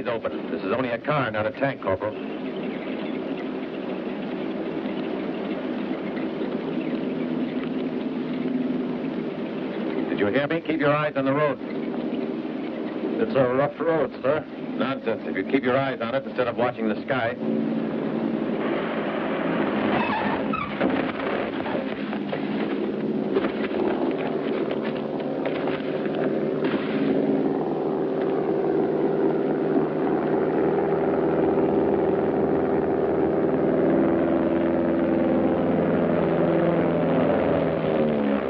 eyes open. This is only a car, not a tank, Corporal. Did you hear me? Keep your eyes on the road. It's a rough road, sir. Nonsense. If you keep your eyes on it instead of watching the sky.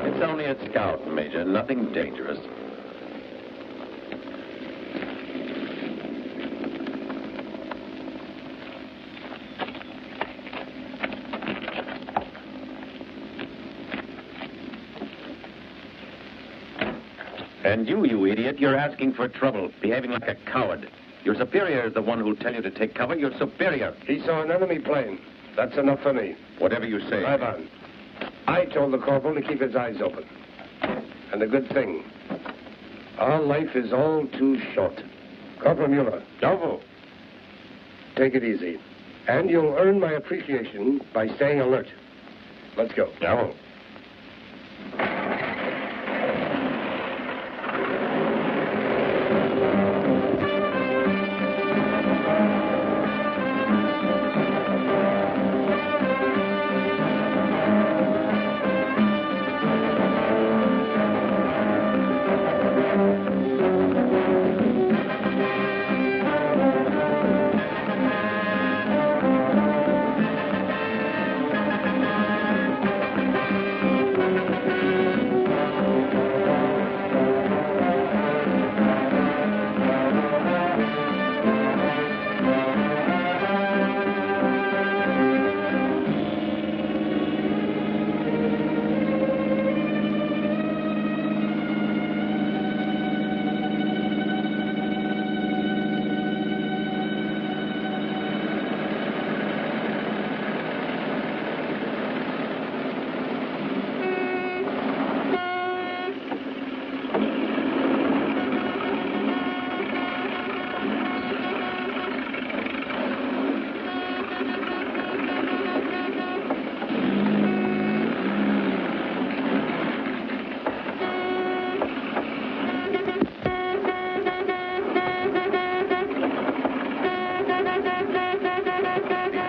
It's only a scout, Major. Nothing dangerous. And you idiot, you're asking for trouble, behaving like a coward. Your superior is the one who'll tell you to take cover. Your superior. He saw an enemy plane. That's enough for me. Whatever you say. Drive on. I told the corporal to keep his eyes open. And a good thing. Our life is all too short. Corporal Mueller. Bravo. Take it easy. And you'll earn my appreciation by staying alert. Let's go. Bravo.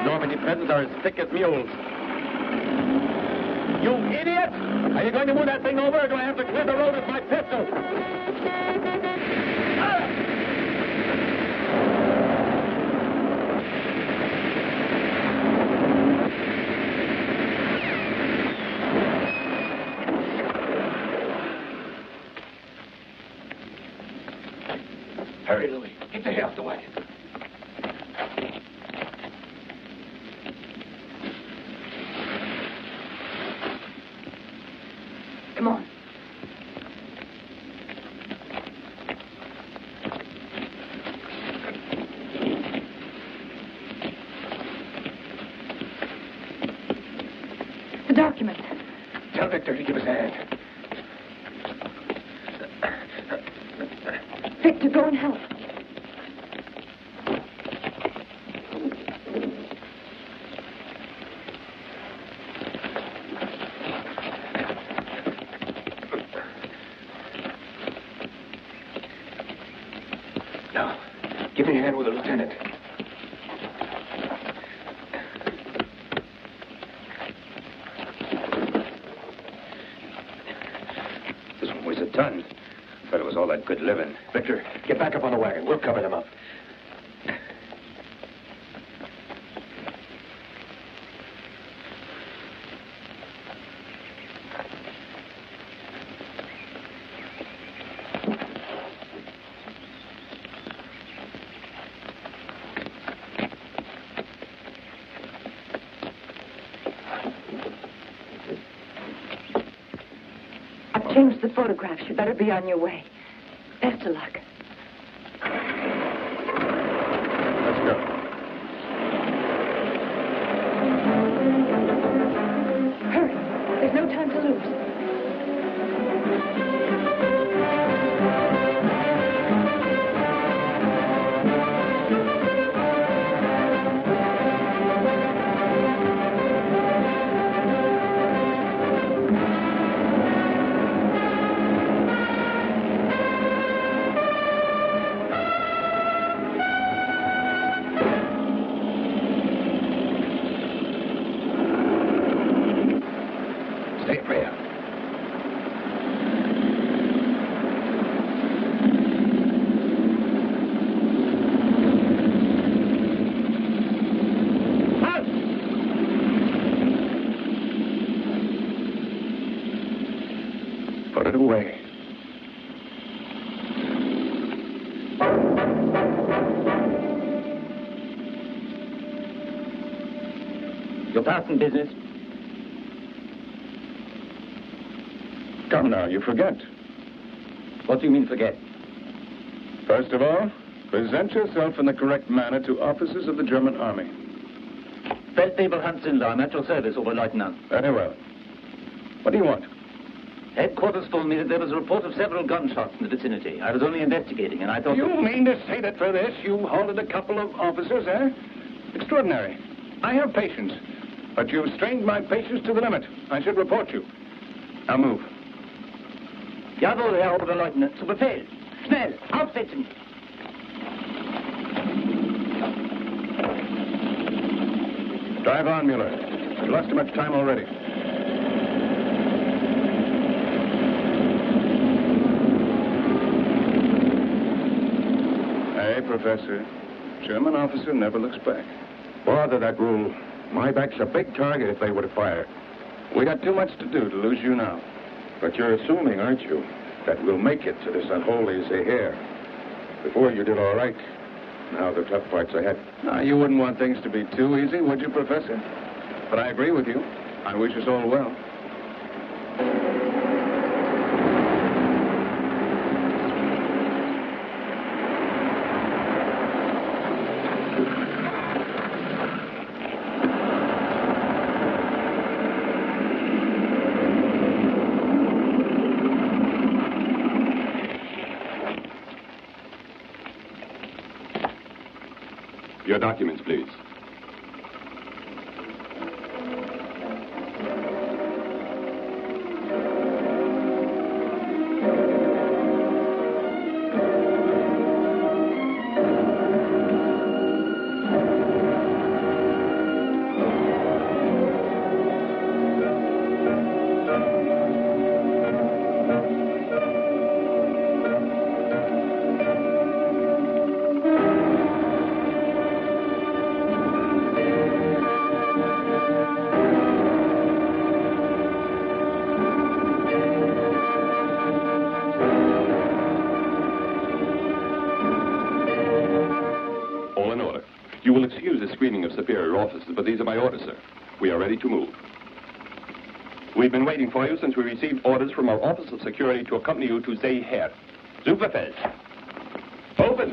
Normandy peasants are as thick as mules. You idiot! Are you going to move that thing over, or do I have to clear the road with my pistol? Hurry, Louis. Get the hay off the wagon. Come on. The document. Tell Victor to give us a hand. Victor, go and help. Now, give me a hand with the lieutenant. This one weighs a ton. But it was all that good living. Victor, get back up on the wagon. We'll cover them up. I've changed the photographs. You better be on your way. Best of luck. Let's go. Hurry. There's no time to lose. Your passing business? Come now, you forget. What do you mean forget? First of all, present yourself in the correct manner to officers of the German army. Feldwebel Hans Zindler, I'm at your service, Oberleutnant. Very well. What do you want? Headquarters told me that there was a report of several gunshots in the vicinity. I was only investigating, and I thought... You mean to say that for this you halted a couple of officers, eh? Extraordinary. I have patience. But you've strained my patience to the limit. I should report you. Now move. Jawohl, Herr Oberleutnant. Zu Befehl. Schnell, aufsetzen. Drive on, Mueller. You've lost too much time already. Hey, Professor. German officer never looks back. Bother that rule. My back's a big target if they were to fire. We got too much to do to lose you now. But you're assuming, aren't you, that we'll make it to this unholy Zaire? Before you did all right. Now the tough part's ahead. Now, you wouldn't want things to be too easy, would you, Professor? But I agree with you. I wish us all well. Your documents, please. You will excuse the screening of superior officers, but these are my orders, sir. We are ready to move. We've been waiting for you since we received orders from our Office of Security to accompany you to Zaire. Superfeld. Open!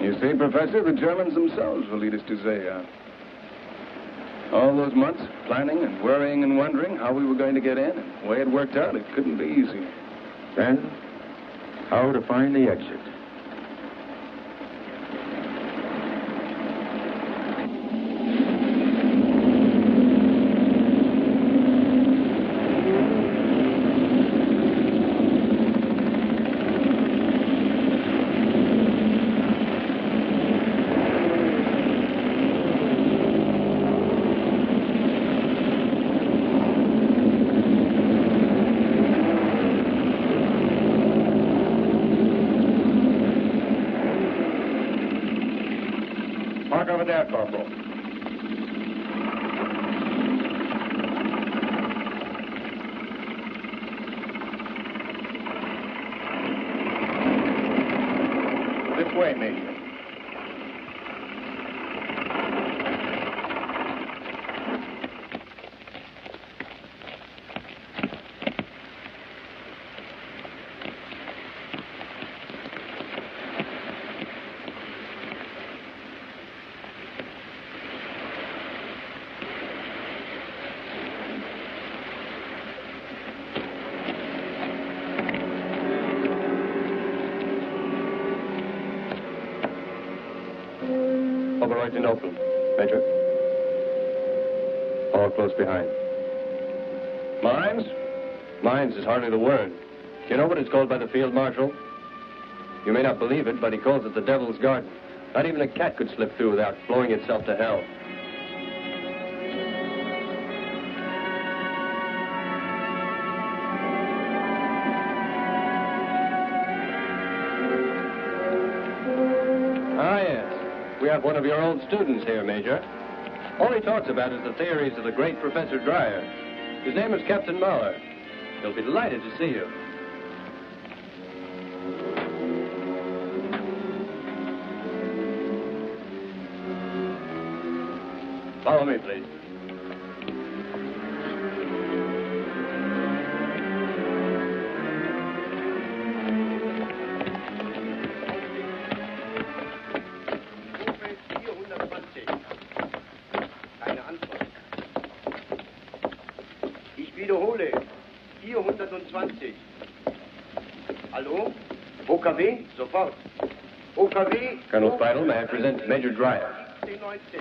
You see, Professor, the Germans themselves will lead us to Zaire. All those months planning and worrying and wondering how we were going to get in, and the way it worked out, it couldn't be easy. Then, how to find the exit? Park over there, Corporal. This way, Major. Oberleutnant open. Major. All close behind. Mines? Mines is hardly the word. Do you know what it's called by the field marshal? You may not believe it, but he calls it the Devil's Garden. Not even a cat could slip through without blowing itself to hell. Ah, yes. We have one of your old students here, Major. All he talks about is the theories of the great Professor Dreyer. His name is Captain Mahler. He'll be delighted to see you. Follow me, please. Ich wiederhole, 420. Hallo? OKW? Sofort. OKW? Colonel Speidel, may I present Major Dreyer? 19.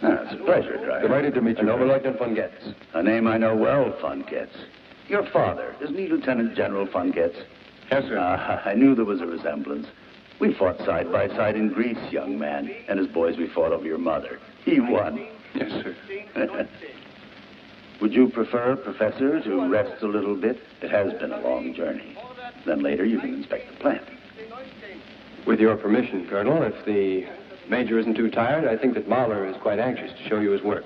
It's a pleasure, Driver. Delighted to meet you. Noble Lieutenant von Getz. A name I know well, von Getz. Your father, isn't he Lieutenant General von Getz? Yes, sir. I knew there was a resemblance. We fought side by side in Greece, young man. And as boys, we fought over your mother. He won. Yes, sir. Would you prefer, Professor, to rest a little bit? It has been a long journey. Then later you can inspect the plant. With your permission, Colonel, if the Major isn't too tired, I think that Mahler is quite anxious to show you his work.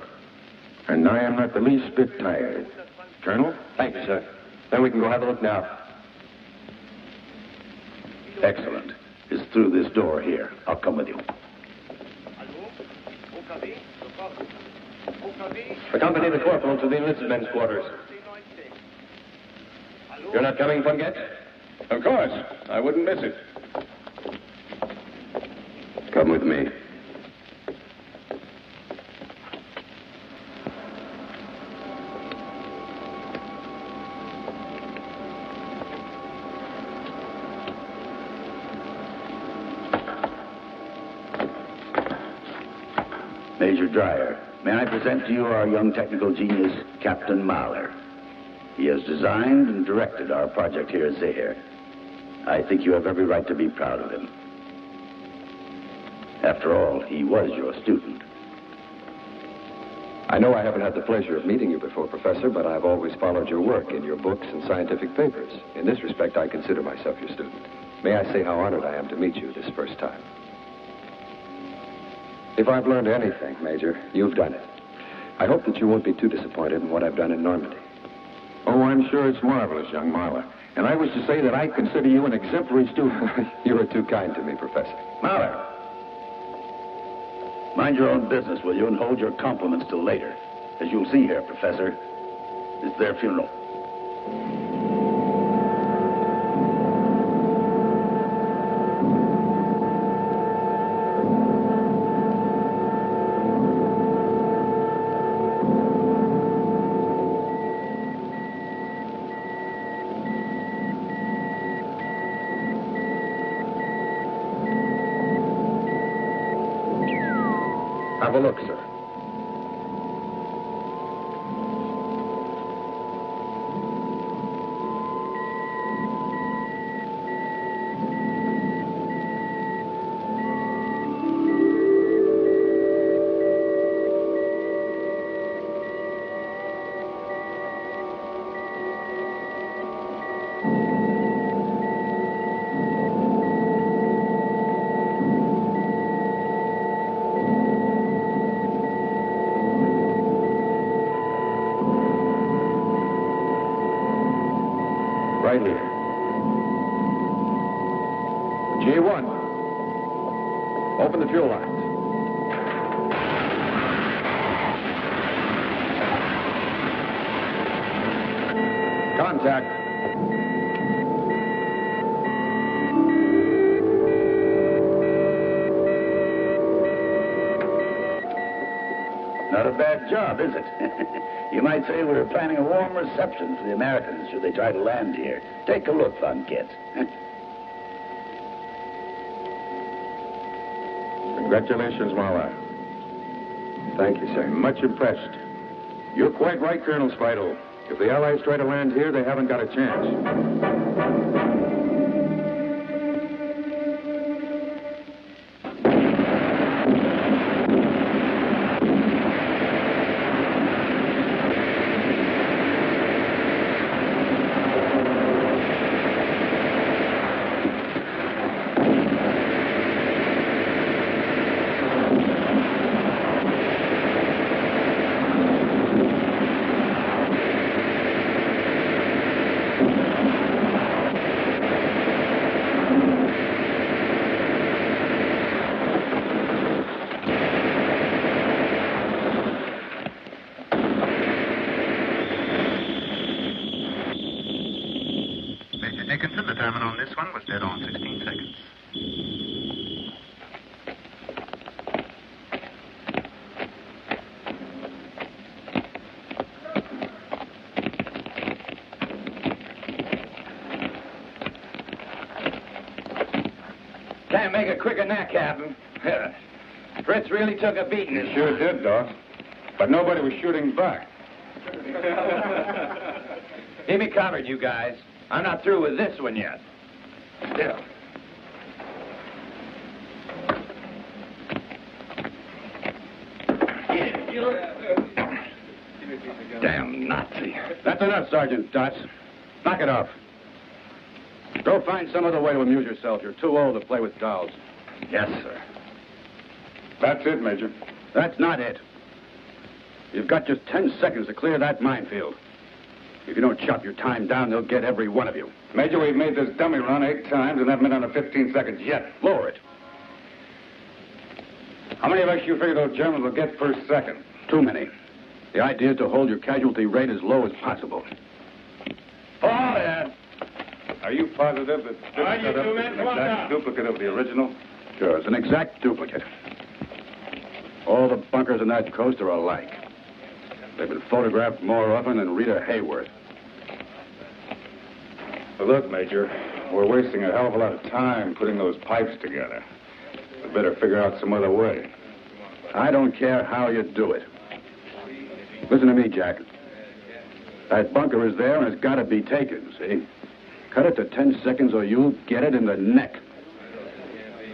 And I am not the least bit tired. Colonel? Thank you, sir. Then we can go have a look now. Excellent. It's through this door here. I'll come with you. Hallo? OKW? Sofort. OKW? Accompany the corporal to the enlisted men's quarters. 19. You're not coming, von Getz? Of course. I wouldn't miss it. Come with me. Major Dreyer, may I present to you our young technical genius, Captain Mahler. He has designed and directed our project here at Zaire. I think you have every right to be proud of him. After all, he was your student. I know I haven't had the pleasure of meeting you before, Professor, but I've always followed your work in your books and scientific papers. In this respect, I consider myself your student. May I say how honored I am to meet you this first time? If I've learned anything, Major, you've done it. I hope that you won't be too disappointed in what I've done in Normandy. Oh, I'm sure it's marvelous, young Mahler. And I wish to say that I consider you an exemplary student. You were too kind to me, Professor. Mahler, mind your own business, will you, and hold your compliments till later. As you'll see here, Professor, it's their funeral. Have a look, sir. Right here. G1. Open the fuel lines. Contact. Not a bad job, is it? You might say we were planning a warm reception for the Americans should they try to land here. Take a look, von Getz. Congratulations, Mahler. Thank you, sir. I'm much impressed. You're quite right, Colonel Speidel. If the Allies try to land here, they haven't got a chance. one was dead on 16 seconds. Can't make it quicker than that, Captain. Fritz really took a beating. You sure did, Doc. But nobody was shooting back. Keep me covered, you guys. I'm not through with this one yet. Yeah. Damn Nazi. That's enough, Sergeant Dots. Knock it off. Go find some other way to amuse yourself. You're too old to play with dolls. Yes, sir. That's it, Major. That's not it. You've got just 10 seconds to clear that minefield. If you don't chop your time down, they'll get every one of you. Major, we've made this dummy run 8 times and haven't been under 15 seconds yet. Lower it. How many of us you figure those Germans will get per second? Too many. The idea is to hold your casualty rate as low as possible. Oh, yeah. Are you positive that this All right, you setup two is men, an come on exact down. duplicate of the original? Sure, it's an exact duplicate. All the bunkers on that coast are alike. They've been photographed more often than Rita Hayworth. Well, look, Major, we're wasting a hell of a lot of time putting those pipes together. We better figure out some other way. I don't care how you do it. Listen to me, Jack. That bunker is there and it's got to be taken, see? Cut it to 10 seconds or you'll get it in the neck.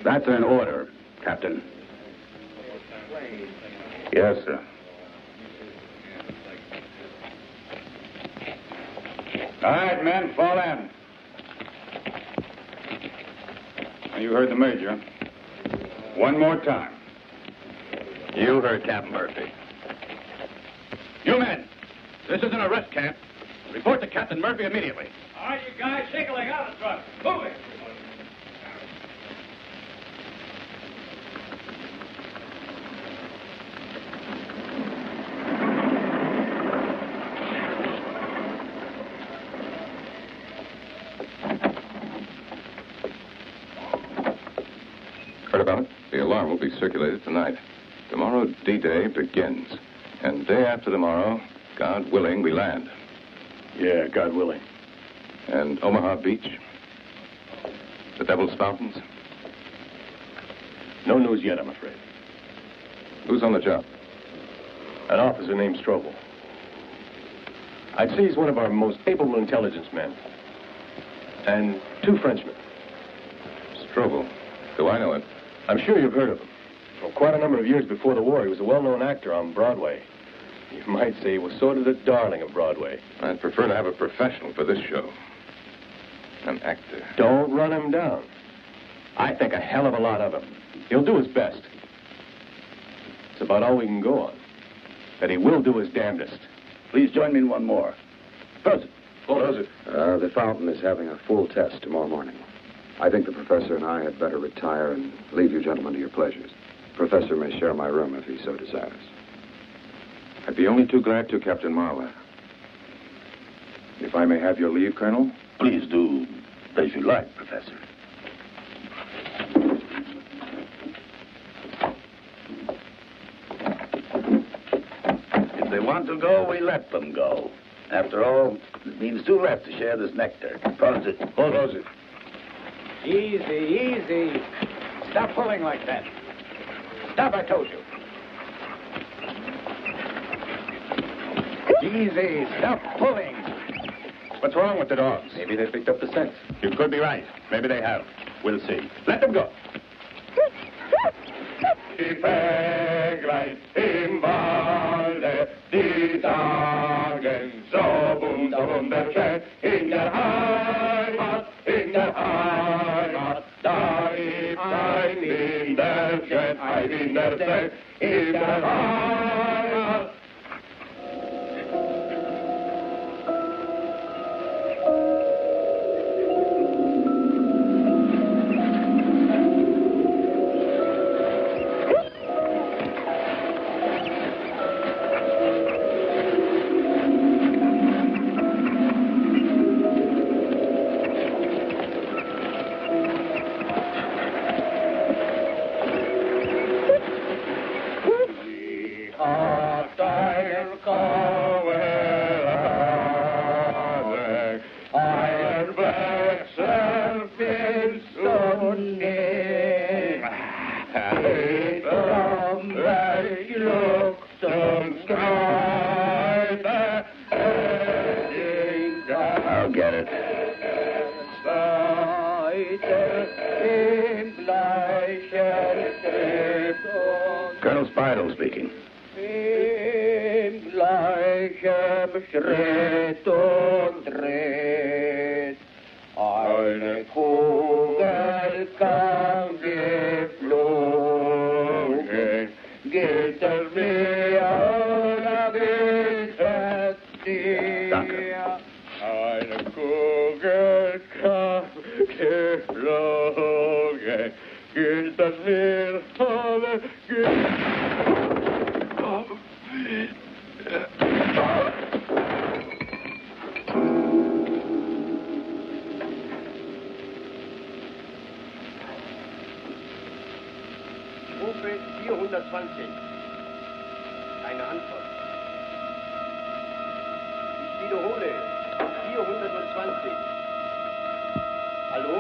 That's an order, Captain. Yes, sir. All right, men, fall in. Now, you heard the Major. One more time. You heard Captain Murphy. You men, this isn't a rest camp. Report to Captain Murphy immediately. All right, you guys, shake a leg out of the truck. Move it. Heard about it? The alarm will be circulated tonight. Tomorrow, D-Day begins. And day after tomorrow, God willing, we land. Yeah, God willing. And Omaha Beach? The Devil's Fountains? No news yet, I'm afraid. Who's on the job? An officer named Strobel. I'd say he's one of our most capable intelligence men. And 2 Frenchmen. Strobel. Do I know it? I'm sure you've heard of him. For quite a number of years before the war, he was a well-known actor on Broadway. You might say he was sort of the darling of Broadway. I'd prefer to have a professional for this show. An actor. Don't run him down. I think a hell of a lot of him. He'll do his best. It's about all we can go on. But he will do his damnedest. Please join me in one more. Prosit. Prosit. The fountain is having a full test tomorrow morning. I think the professor and I had better retire and leave you gentlemen to your pleasures. The professor may share my room if he so desires. I'd be only too glad to, Captain Marler. If I may have your leave, Colonel? Please do as you like, Professor. If they want to go, we let them go. After all, it means 2 left to share this nectar. Prosit. Prosit. Easy, easy. Stop pulling like that. Stop, I told you. Easy, stop pulling. What's wrong with the dogs? Maybe they picked up the scent. You could be right. Maybe they have. We'll see. Let them go. Die Vöglein im Walde, die sagen so wunderschön. In der Heimat, da ist ein Winterschön, ein Winterschön. In der Heimat. I'll get it. Colonel Spidle speaking. Eine Kugel kam geflogen, gilt es mir oder gilt es dir? Danke. Eine Kugel kam geflogen, gilt es mir oder gilt Rufe 420. Keine Antwort. Ich wiederhole. 420. Hallo?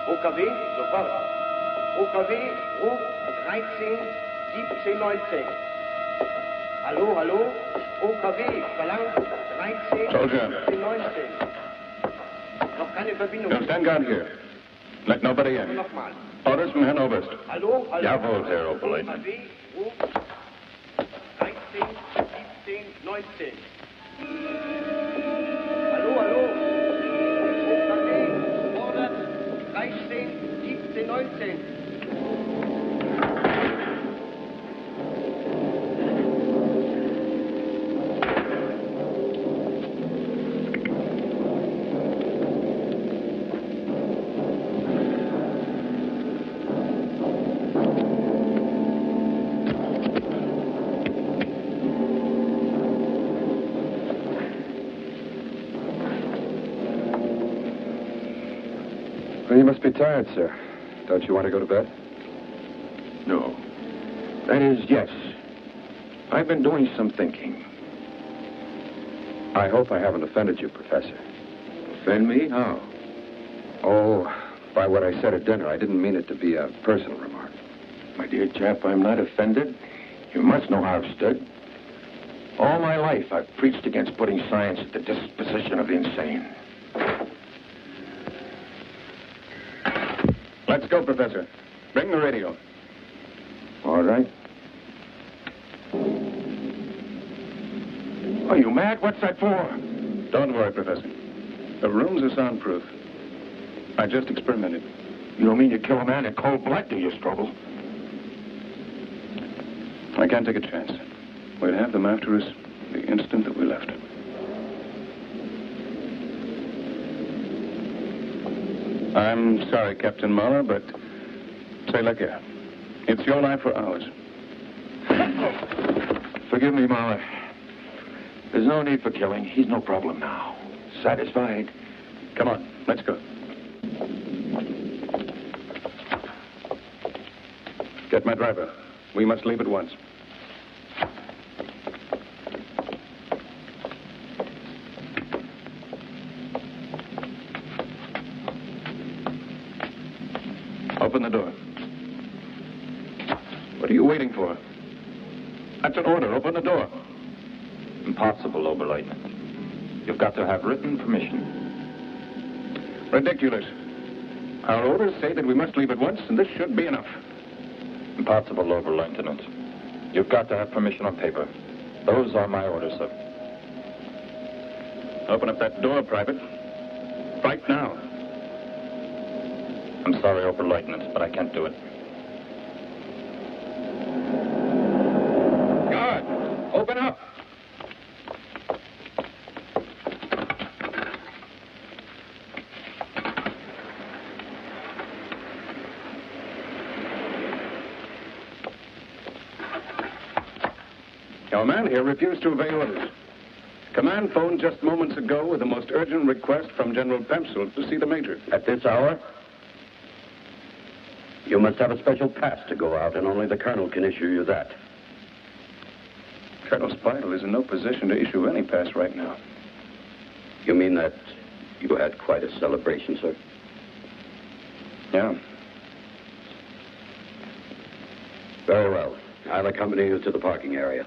OKW? Sofort. OKW, Ruf 13, 17, 19. Hallo, hallo? OKW, verlangt 13, Soldier. 17, 19. Noch keine Verbindung. You'll stand guard here. Let nobody in. Nochmal. Orders from Herrn Oberst. Hallo, hallo? Jawohl, Herr Oberleutnant. OKW, Ruf 13, 17, 19. Hallo, hallo? OKW, fordert 13, 17, 19. Well, you must be tired, sir. Don't you want to go to bed? No. That is, yes. I've been doing some thinking. I hope I haven't offended you, Professor. Offend me? How? Oh, by what I said at dinner. I didn't mean it to be a personal remark. My dear chap, I'm not offended. You must know how I've stood. All my life, I've preached against putting science at the disposition of the insane. Let's go, Professor. Bring the radio. All right. Are you mad? What's that for? Don't worry, Professor. The rooms are soundproof. I just experimented. You don't mean you kill a man in cold blood, do you, Strobel? I can't take a chance. We'd have them after us the instant that we left. I'm sorry, Captain Mahler, but say, look here. It's your life or ours. Forgive me, Mahler. There's no need for killing. He's no problem now. Satisfied? Come on, let's go. Get my driver. We must leave at once. Open the door. What are you waiting for? That's an order. Open the door. Impossible, Oberleutnant. You've got to have written permission. Ridiculous. Our orders say that we must leave at once, and this should be enough. Impossible, Oberleutnant. You've got to have permission on paper. Those are my orders, sir. Open up that door, Private. Right now. I'm sorry, Oberleutnant, but I can't do it. Guard! Open up! Your man here refused to obey orders. Command phoned just moments ago with the most urgent request from General Pemsel to see the Major. At this hour? You must have a special pass to go out, and only the colonel can issue you that. Colonel Spidle is in no position to issue any pass right now. You mean that you had quite a celebration, sir? Yeah. Very well. I'll accompany you to the parking area.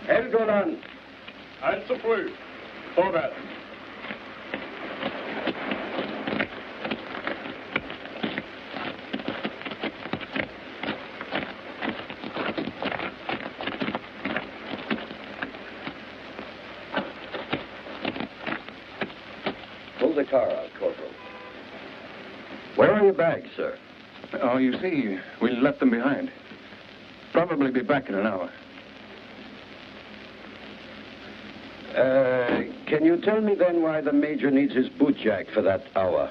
Helgoland. Also früh. Vorwärts. Pull the car out, Corporal. Where are your bags, sir? Oh, you see, we left them behind. Probably be back in an hour. Can you tell me then why the Major needs his boot jack for that hour?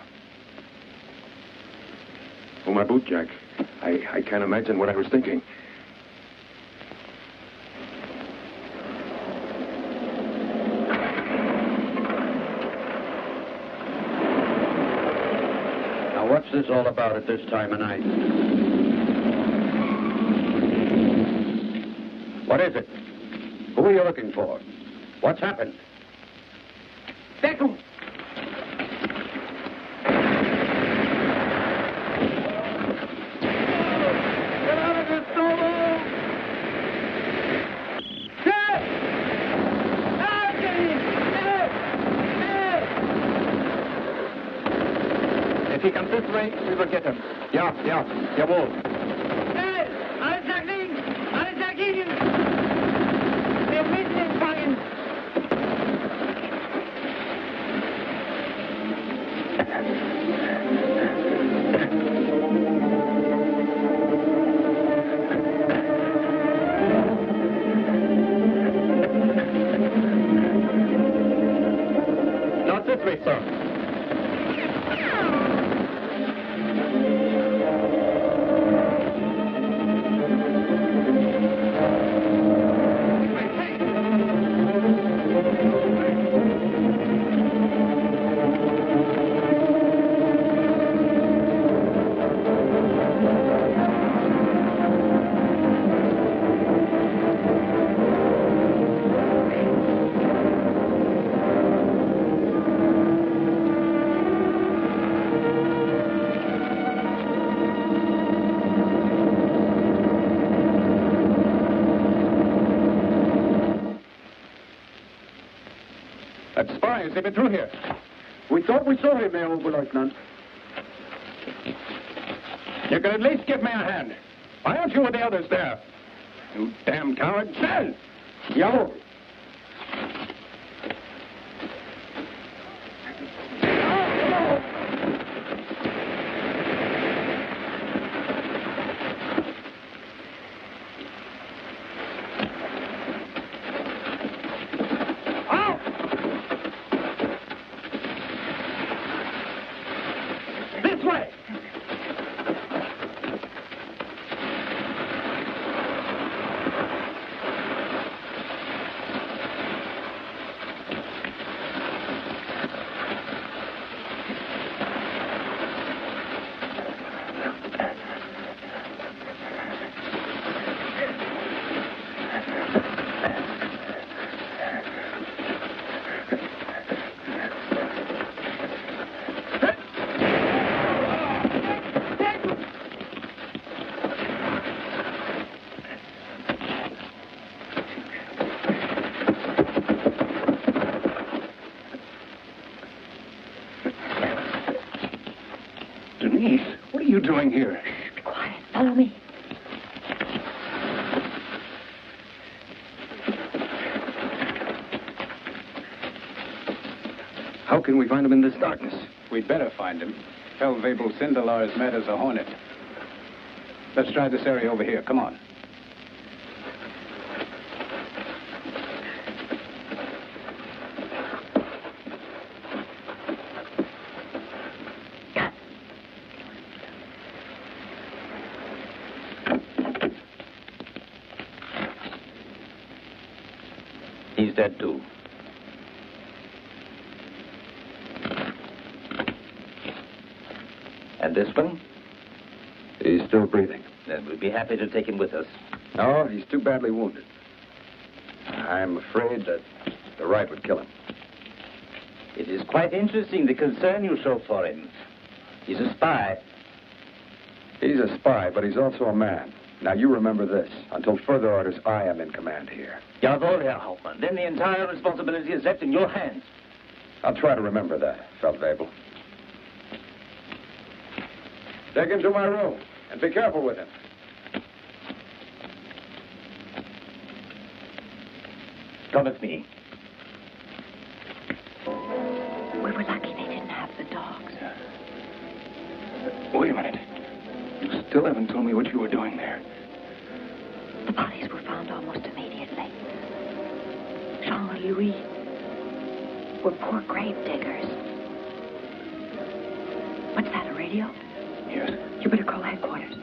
Oh, my boot jack. I can't imagine what I was thinking. Now, what's this all about at this time of night? What is it? Who are you looking for? What's happened? Deckung! Get out of this, Noble! Get! Out, get him! If he comes this way, we will get him. Ja, jawohl. Schnell! Alles nach links! Alles nach ihnen! Wir müssen ihn fangen! Not this way, sir. That spy, has he been through here? We thought we saw him, Herr Oberleutnant. You can at least give me a hand. Why aren't you with the others there? You damn coward. Stand! Jawohl. This way! Denise, what are you doing here? Be quiet. Follow me. How can we find him in this darkness? We'd better find him. Feldwebel Sindelar is mad as a hornet. Let's try this area over here. Come on. He's dead, too. And this one? He's still breathing. Then we'd be happy to take him with us. No, he's too badly wounded. I'm afraid that the right would kill him. It is quite interesting, the concern you show for him. He's a spy. He's a spy, but he's also a man. Now, you remember this. Until further orders, I am in command here. Jawohl, Herr Hauptmann. Then the entire responsibility is left in your hands. I'll try to remember that, Feldwebel. Take him to my room, and be careful with him. Come with me. We were lucky they didn't have the dogs. Wait a minute. You still haven't told me what you were doing there. The bodies were found almost immediately. Jean and Louis were poor grave diggers. What's that, a radio? Yes. You better call headquarters.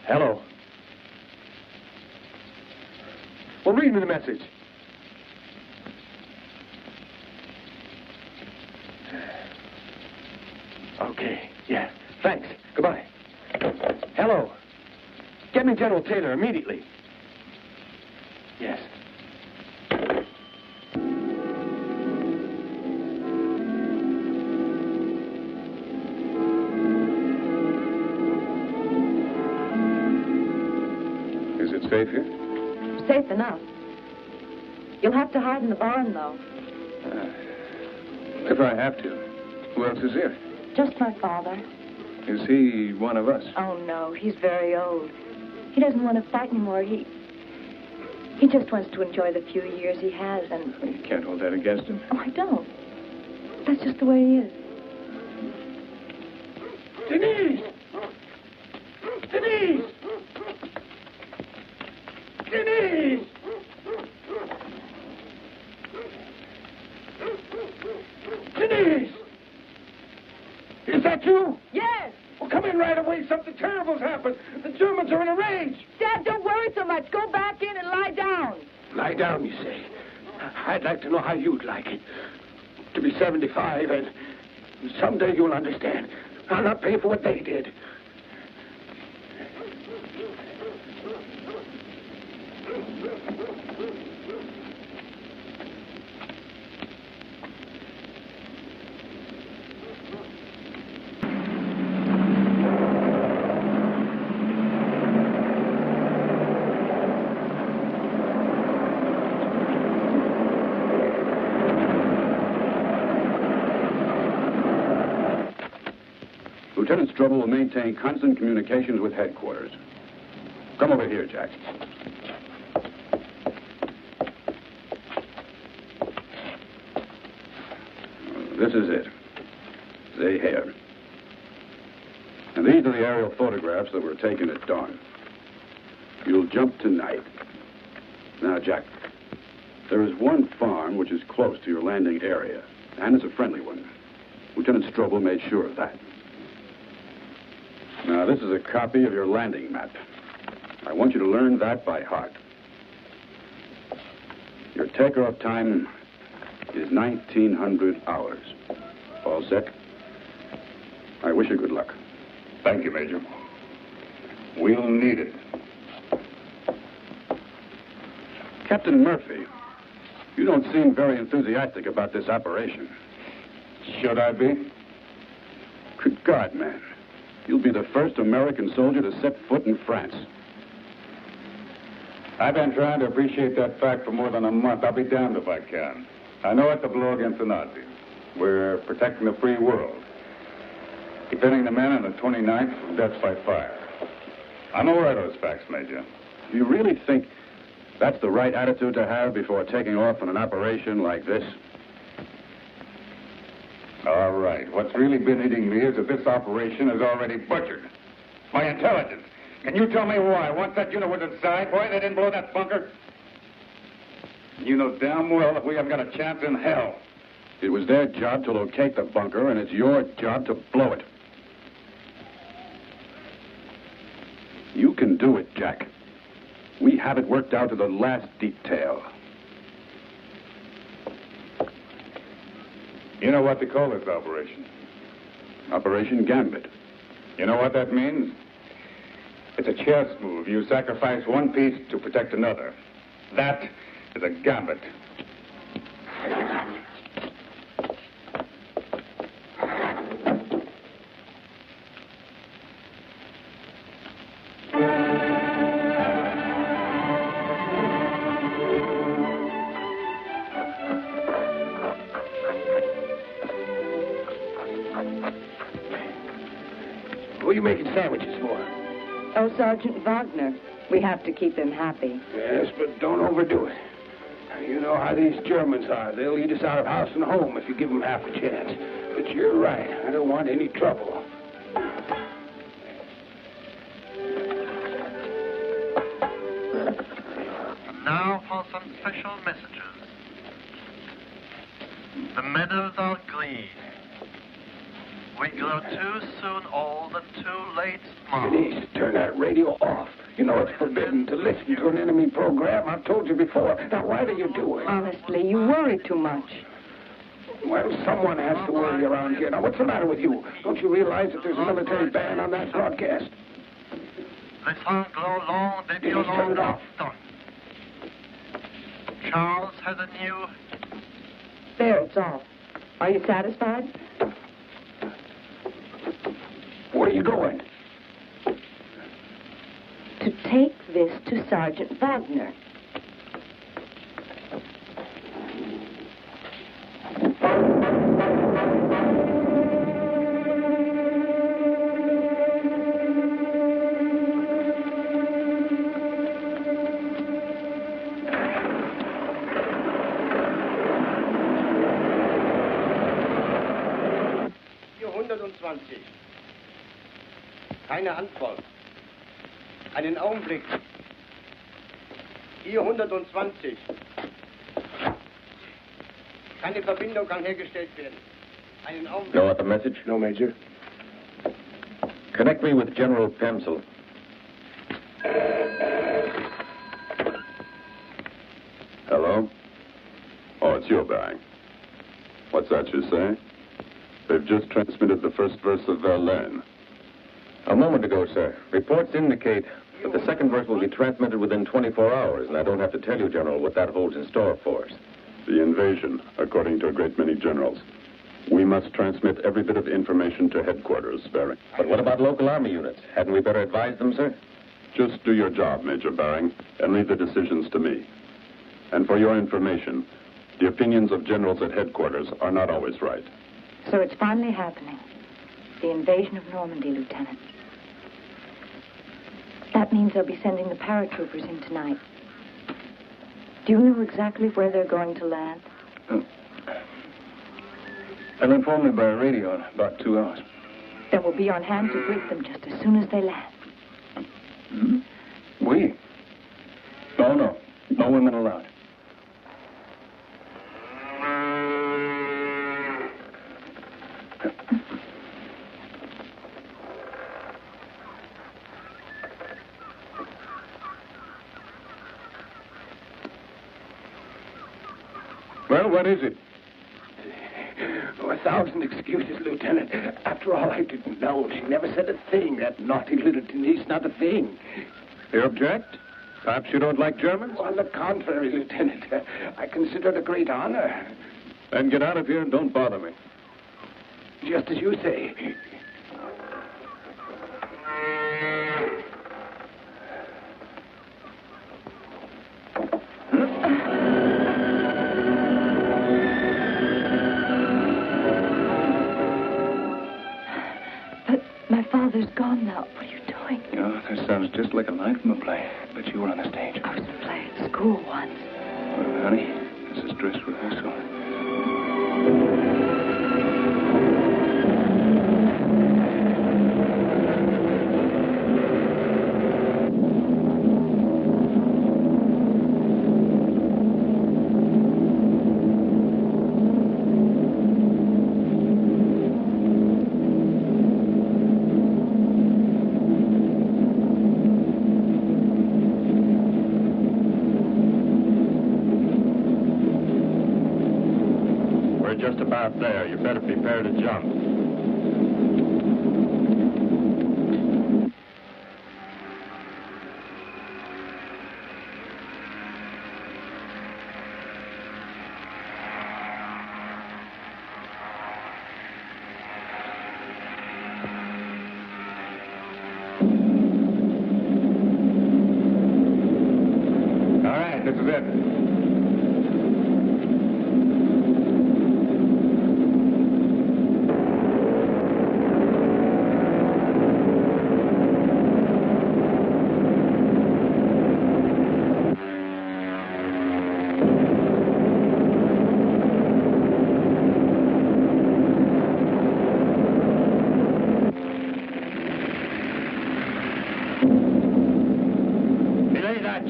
Hello. Well, read me the message. Okay, yeah. Thanks. Goodbye. Hello. Get me General Taylor immediately. Yes. Is it safe here? Safe enough. You'll have to hide in the barn, though. If I have to. Who else is here? Just my father. Is he one of us? Oh, no, he's very old. He doesn't want to fight anymore. He just wants to enjoy the few years he has, and... You can't hold that against him. Oh, I don't. That's just the way he is. Denise! Denise! Denise! Denise! Is that you? Yes! Well, come in right away. Something terrible's happened. The Germans are in a rage. Dad, don't worry so much. Go back in and lie down. Lie down, you say. I'd like to know how you'd like it. To be 75, and someday you'll understand. I'll not pay for what they did. Lieutenant Strobel will maintain constant communications with headquarters. Come over here, Jack. This is it. They here. And these are the aerial photographs that were taken at dawn. You'll jump tonight. Now, Jack, there is one farm which is close to your landing area, and it's a friendly one. Lieutenant Strobel made sure of that. Now, this is a copy of your landing map. I want you to learn that by heart. Your takeoff time is 1900 hours. All set? I wish you good luck. Thank you, Major. We'll need it. Captain Murphy, you don't seem very enthusiastic about this operation. Should I be? Good God, man. You'll be the first American soldier to set foot in France. I've been trying to appreciate that fact for more than a month. I'll be damned if I can. I know it's a blow against the Nazis. We're protecting the free world. Defending the men on the 29th from death by fire. I'm aware of those facts, Major. You really think... That's the right attitude to have before taking off on an operation like this. All right. What's really been eating me is that this operation is already butchered. My intelligence. Can you tell me why? Once that unit was inside, why they didn't blow that bunker? You know damn well that we haven't got a chance in hell. It was their job to locate the bunker, and it's your job to blow it. You can do it, Jack. We have it worked out to the last detail. You know what they call this operation? Operation Gambit. You know what that means? It's a chess move. You sacrifice one piece to protect another. That is a gambit. Who are you making sandwiches for? Oh, Sergeant Wagner. We have to keep him happy. Yes, but don't overdo it. You know how these Germans are. They'll eat us out of house and home if you give them half a chance. But you're right. I don't want any trouble. Now for some special messages. The meadows are green. We grow too soon old and too late smart. Denise, turn that radio off. You know it's forbidden to listen to an enemy program. I've told you before. Now, why do you do it? Honestly, you worry too much. Well, someone has to worry around here. Now, what's the matter with you? Don't you realize that there's a military ban on that broadcast? Les sanglots longs des violons done. Charles has a new... There, it's off. Are you satisfied? Where are you going? To take this to Sergeant Wagner. Keine Antwort. Einen Augenblick. 420. Keine Verbindung kann hergestellt werden. Einen Augenblick. You want the message? No, Major. Connect me with General Pemsel. Hello? Oh, it's you, Baring. What's that you say? They've just transmitted the first verse of Verlaine. A moment ago, sir. Reports indicate that the second verse will be transmitted within 24 hours, and I don't have to tell you, General, what that holds in store for us. The invasion, according to a great many generals. We must transmit every bit of information to headquarters, Baring. But what about local army units? Hadn't we better advise them, sir? Just do your job, Major Baring, and leave the decisions to me. And for your information, the opinions of generals at headquarters are not always right. So it's finally happening. The invasion of Normandy, Lieutenant. That means they'll be sending the paratroopers in tonight. Do you know exactly where they're going to land? They'll inform me by radio in about 2 hours. Then we'll be on hand to greet them just as soon as they land. Hmm? We? Oh, no. No women allowed. Well, what is it? Oh, 1,000 excuses, Lieutenant. After all, I didn't know. She never said a thing, that naughty little Denise, not a thing. You object? Perhaps you don't like Germans? On the contrary, Lieutenant. I consider it a great honor. Then get out of here and don't bother me. Just as you say. Father's gone now. What are you doing? Oh, that sounds just like a line from a play. But you were on the stage. I was playing at school. cool ones. Well, honey, this is dress rehearsal. Just about there. You better prepare to jump. All right, this is it.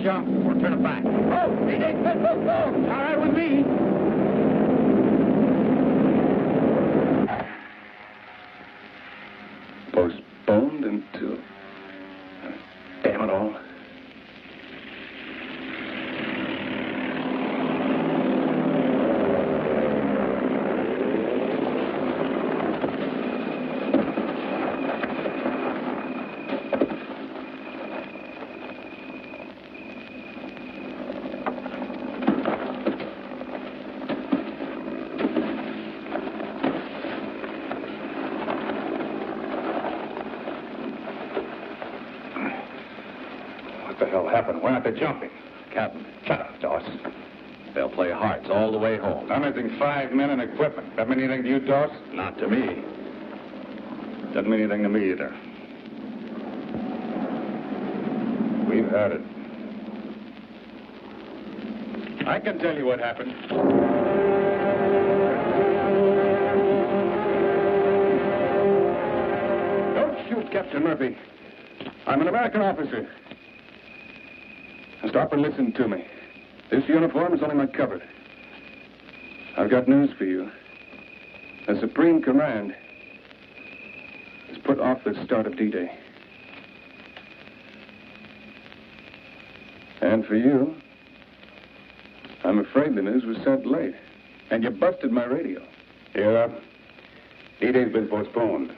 Jump or turn it back. Oh, he did. All right with me. Postponed until... Damn it all. What the hell happened? Why aren't they jumping? Captain. Shut up, Doss. They'll play hearts all the way home. I'm missing 5 men and equipment. That mean anything to you, Doss? Not to me. Doesn't mean anything to me either. We've had it. I can tell you what happened. Don't shoot, Captain Murphy. I'm an American officer. Now stop and listen to me. This uniform is only my cover. I've got news for you. The Supreme Command has put off the start of D-Day. And for you, I'm afraid the news was sent late. And you busted my radio. Yeah. D-Day's been postponed.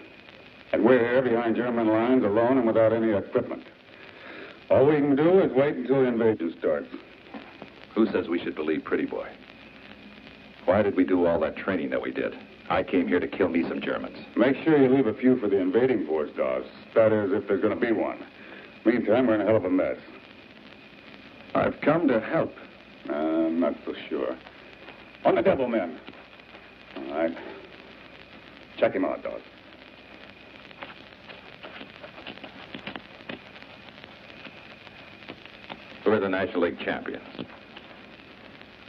And we're here behind German lines alone and without any equipment. All we can do is wait until the invasion starts. Who says we should believe Pretty Boy? Why did we do all that training that we did? I came here to kill me some Germans. Make sure you leave a few for the invading force, Dawes. That is, if there's going to be one. Meantime, we're in a hell of a mess. I've come to help. I'm not so sure. On the double, men. All right. Check him out, Dawes. Who are the National League champions?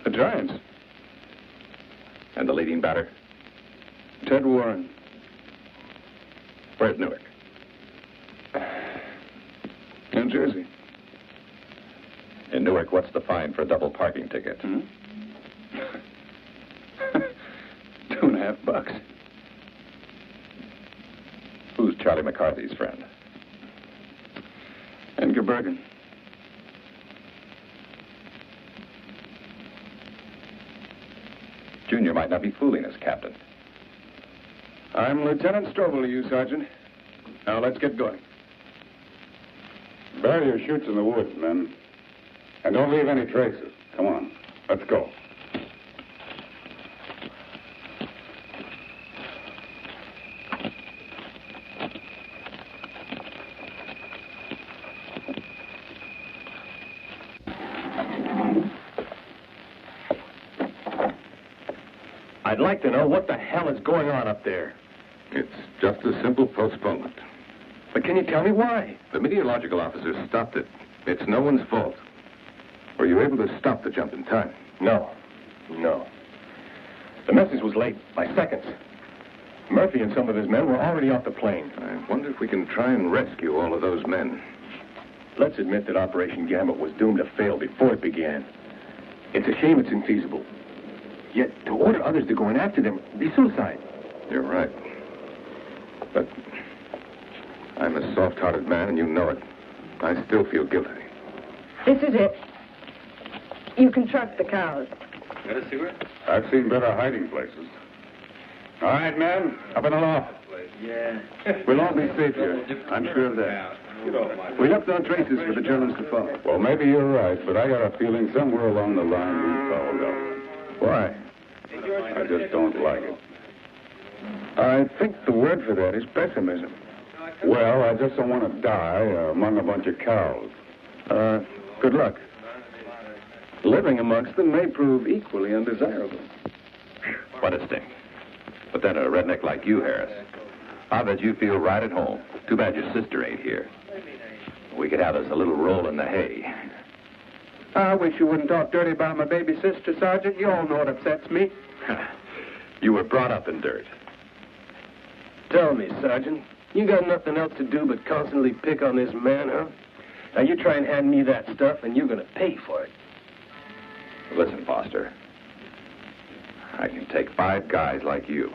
The Giants. And the leading batter? Ted Warren. Where's Newark? New Jersey. In Newark, what's the fine for a double parking ticket? $2.50. Who's Charlie McCarthy's friend? Edgar Bergen. Junior might not be fooling us, Captain. I'm Lieutenant Strobel to you, Sergeant. Now, let's get going. Bury your chutes in the woods, men. And don't leave any traces. Come on, let's go. I'd like to know what the hell is going on up there. It's just a simple postponement. But can you tell me why? The meteorological officer stopped it. It's no one's fault. Were you able to stop the jump in time? No. The message was late, by seconds. Murphy and some of his men were already off the plane. I wonder if we can try and rescue all of those men. Let's admit that Operation Gambit was doomed to fail before it began. It's a shame it's infeasible. Yet, to order others to go in after them would be suicide. You're right. But I'm a soft-hearted man, and you know it. I still feel guilty. This is it. You can trust the cows. Got a cigarette? I've seen better hiding places. All right, men, up in the loft. Yeah. We'll all be safe here. I'm sure of that. We left no traces for the Germans to follow. Well, maybe you're right, but I got a feeling somewhere along the line we fouled up. Why? I just don't like it. I think the word for that is pessimism. Well, I just don't want to die among a bunch of cows. Good luck. Living amongst them may prove equally undesirable. What a stink. But then a redneck like you, Harris. I bet you feel right at home. Too bad your sister ain't here. We could have us a little roll in the hay. I wish you wouldn't talk dirty about my baby sister, Sergeant. You all know what upsets me. You were brought up in dirt. Tell me, Sergeant, you got nothing else to do but constantly pick on this man, huh? Now, you try and hand me that stuff, and you're going to pay for it. Listen, Foster. I can take 5 guys like you.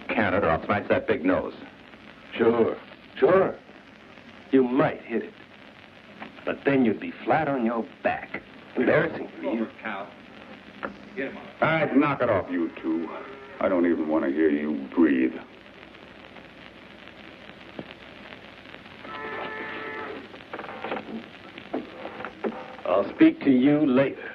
Can it, or I'll smash that big nose. Sure. You might hit it. But then you'd be flat on your back. Embarrassing for you. All right, knock it off, you two. I don't even want to hear you breathe. I'll speak to you later.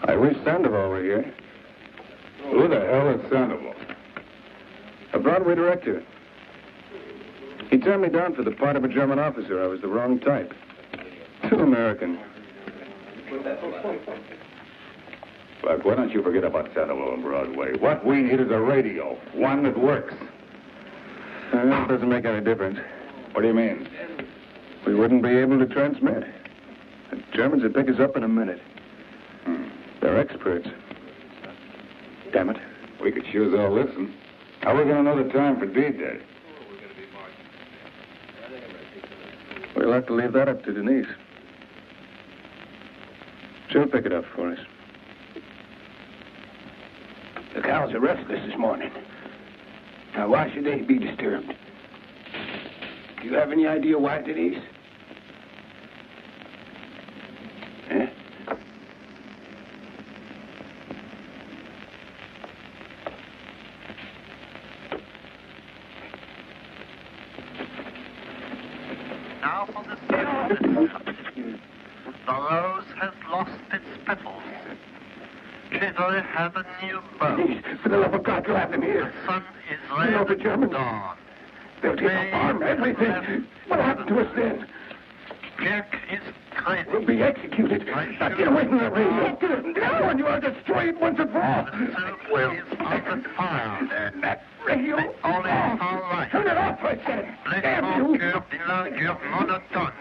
I wish Sandoval were here. Who the hell is Sandoval? A Broadway director. He turned me down for the part of a German officer. I was the wrong type. Too American. Look, why don't you forget about Sandoval and Broadway? What we need is a radio. One that works. That doesn't make any difference. What do you mean? We wouldn't be able to transmit. The Germans would pick us up in a minute. They're experts. Damn it. We could sure as hell listen. How are we going to know the time for D-Day? We'll have to leave that up to Denise. She'll pick it up for us. The cows are restless this morning. Now, why should they be disturbed? Do you have any idea why, Denise? Eh? Now for the field. The rose has lost its petals. Chivalry has a new bow. Denise, for the love of God, glad them here. The sun is You know the red Germans. dawn. They'll take the farm, everything. What happened to us then? Kirk is crazy. We'll be executed. Now get away from that radio. Now, you are destroyed once and for all. The soup is under fire. That radio. On est all right. Turn it off, I said. Les Damn you. cœurs de langueur monotone.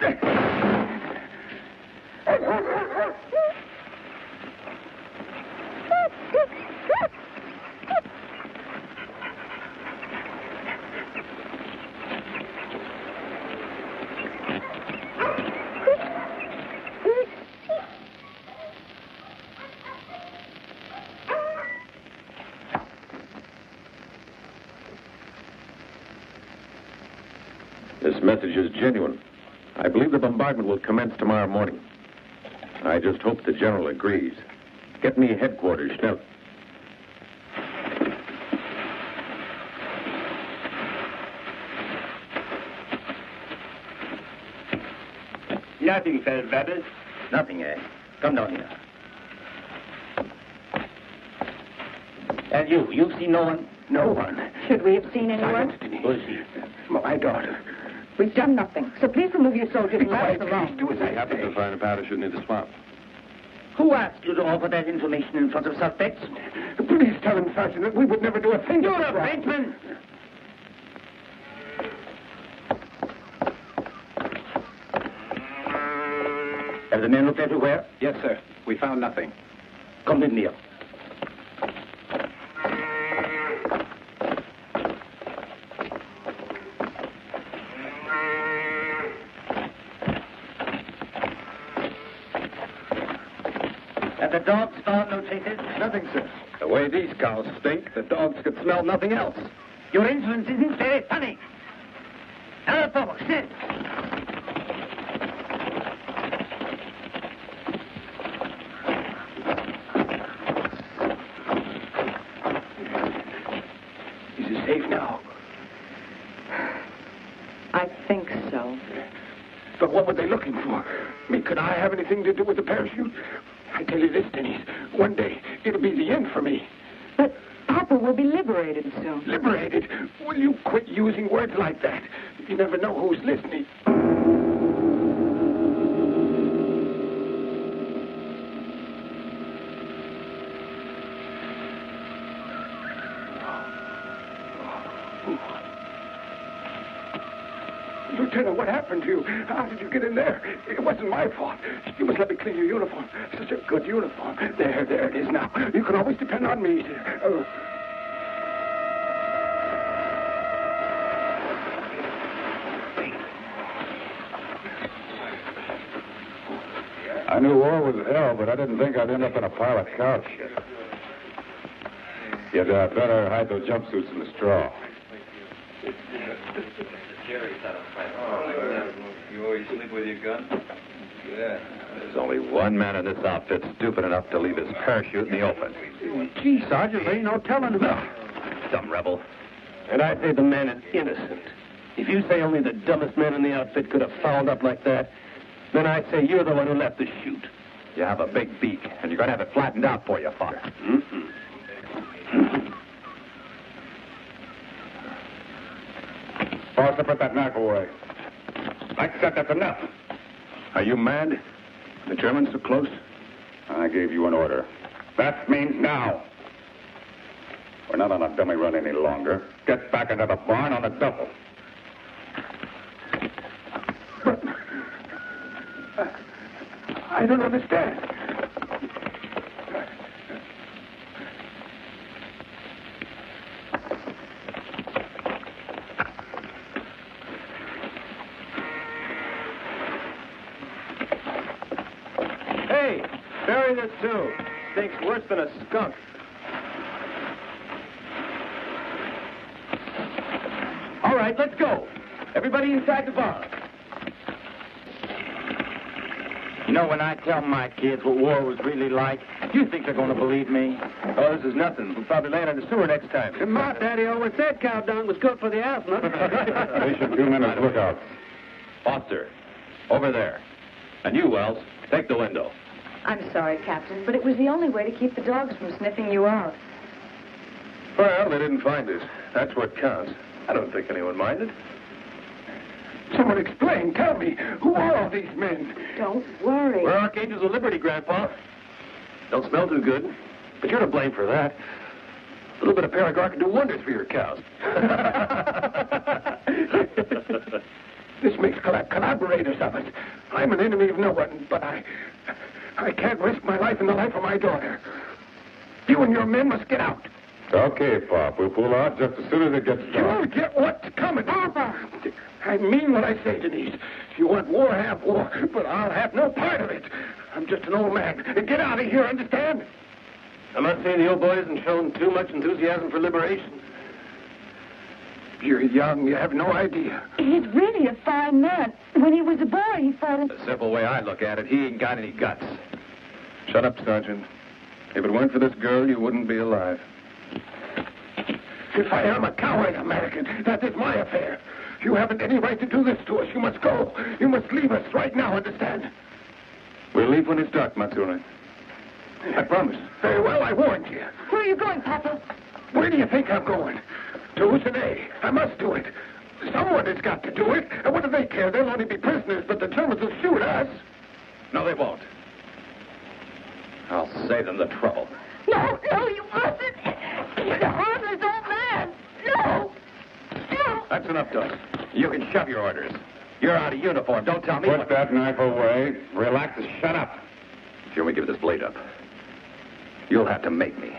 This message is genuine. I believe the bombardment will commence tomorrow morning. I just hope the general agrees. Get me headquarters, schnell. Nothing, Feldwebel. Nothing, eh? Come down here. And you see no one? No one. Should we have seen anyone? Silence, Denise. Who is she? My daughter. We've done nothing, so please remove your soldiers and let us alone. Do as I have happened to find a parachute near the swamp. Who asked you to offer that information in front of suspects? Please tell him, Sergeant, that we would never do a thing. You're a Frenchman! Have the men looked everywhere? Yes, sir. We found nothing. Come with me. Have the dogs found no traces? Nothing, sir. The way these cows stink, the dogs could smell nothing else. Your insolence isn't very funny. Now, folks, sit. Is he safe now? I think so. But what were they looking for? I mean, could I have anything to do with the parachute? I tell you this, Denise. One day, it'll be the end for me. But Papa will be liberated soon. Liberated? Will you quit using words like that? You never know who's listening. Lieutenant, what happened to you? How did you get in there? It wasn't my fault. You must let me clean your uniform. Such a good uniform. There it is now. You can always depend on me. I knew war was hell, but I didn't think I'd end up in a pile of cow shit. You'd better hide those jumpsuits in the straw. You always sleep with your gun? Yeah. There's only one man in this outfit stupid enough to leave his parachute in the open. Gee, Sergeant, there ain't no telling who. Some rebel. And I say the man is innocent. If you say only the dumbest man in the outfit could have fouled up like that, then I say you're the one who left the chute. You have a big beak, and you're going to have it flattened out for you, father. Foster, put that knife away. Like I said, that's enough. Are you mad? The Germans are close? I gave you an order. That means now. We're not on a dummy run any longer. Get back into the barn on the double. But I don't understand. Hey, bury this too. Stinks worse than a skunk. All right, let's go. Everybody inside the barn. You know, when I tell my kids what war was really like, do you think they're going to believe me? Oh, this is nothing. We'll probably land in the sewer next time. My daddy always said cow dung was good for the asthma. Station 2 minutes, look out. Foster, over there. And you, Wells, take the window. I'm sorry, Captain, but it was the only way to keep the dogs from sniffing you out. Well, they didn't find us. That's what counts. I don't think anyone minded. Someone explain. Tell me, who are all these men? Don't worry. We're Archangels of Liberty, Grandpa. Don't smell too good, but you're to blame for that. A little bit of Paragar can do wonders for your cows. This makes collaborators of us. I'm an enemy of no one, but I can't risk my life and the life of my daughter. You and your men must get out. Okay, Pop. We'll pull out just as soon as it gets dark. You'll get what's coming. Papa! I mean what I say, Denise. If you want war, have war, but I'll have no part of it. I'm just an old man. Get out of here, understand? I'm not saying the old boy hasn't shown too much enthusiasm for liberation. You're young. You have no idea. He's really a fine man. When he was a boy, he fought in... The simple way I look at it, he ain't got any guts. Shut up, Sergeant. If it weren't for this girl, you wouldn't be alive. If I am a coward, American, that is my affair. You haven't any right to do this to us. You must go. You must leave us right now, understand? We'll leave when it's dark, Matsuri. I promise. Very well, I warned you. Where are you going, Papa? Where do you think I'm going? To Hussein. I must do it. Someone has got to do it. And what do they care? They'll only be prisoners, but the Germans will shoot us. No, they won't. I'll save them the trouble. No, you mustn't. He's a harmless old man. No. That's enough, Doug. You can shove your orders. You're out of uniform. Don't tell me Put that knife away. Relax and shut up. If you want me to give this blade up, you'll have to make me.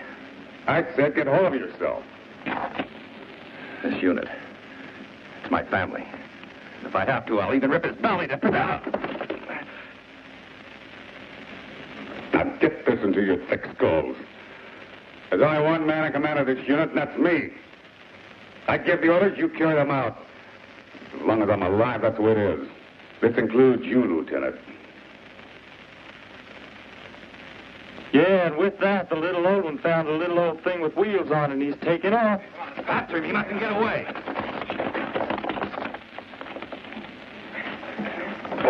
I said get hold of yourself. This unit, it's my family. If I have to, I'll even rip his belly to pieces. Now get this into your thick skulls. There's only one man in command of this unit, and that's me. I give the orders, you carry them out. As long as I'm alive, that's the way it is. This includes you, Lieutenant. Yeah, and with that, the little old one found a little old thing with wheels on, and he's taking off. After him, he mustn't get away.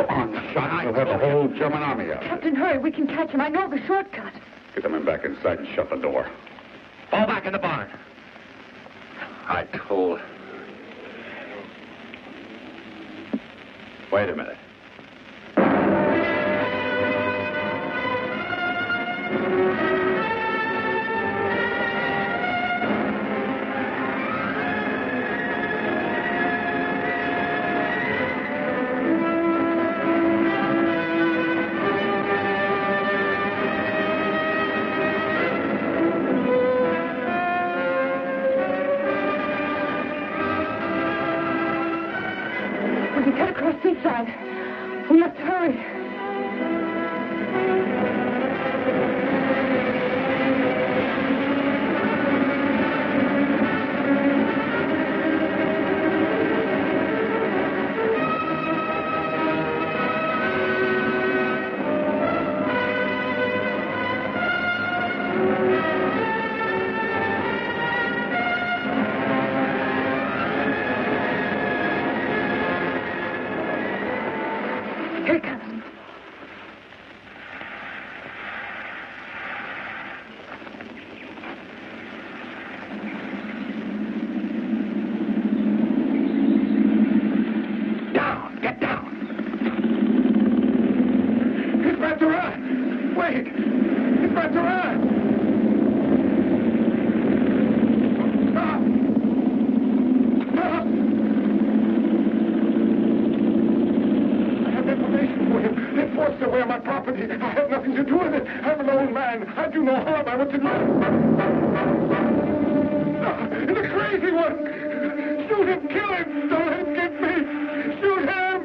One shot, we'll have the whole German army out. Captain, hurry. We can catch him. I know the shortcut. Get the men back inside and shut the door. Fall back in the barn. I told... Wait a minute. We can cut across this side. We have to hurry. Here it comes. Down! Get down! He's about to run! Wait! He's about to run! Stop! Stop! I have information for him. They forced away my property. I have nothing to do with it. I'm an old man. I do no harm. I want to live. The crazy one! Shoot him! Kill him! Don't let him get me! Shoot him!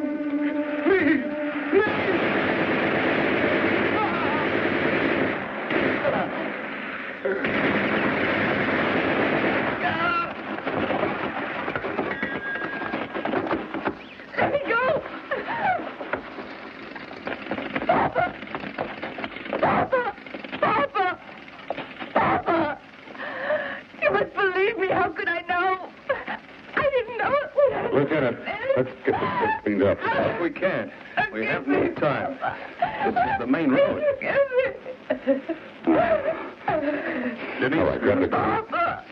Please! Please! Let me go! Papa! Papa! Papa! Papa! You must believe me. How could I know? I didn't know it would. Lieutenant, let's get this place cleaned up. If we can't. We have no time. This is the main road. Denise. All right, grab the key. Papa!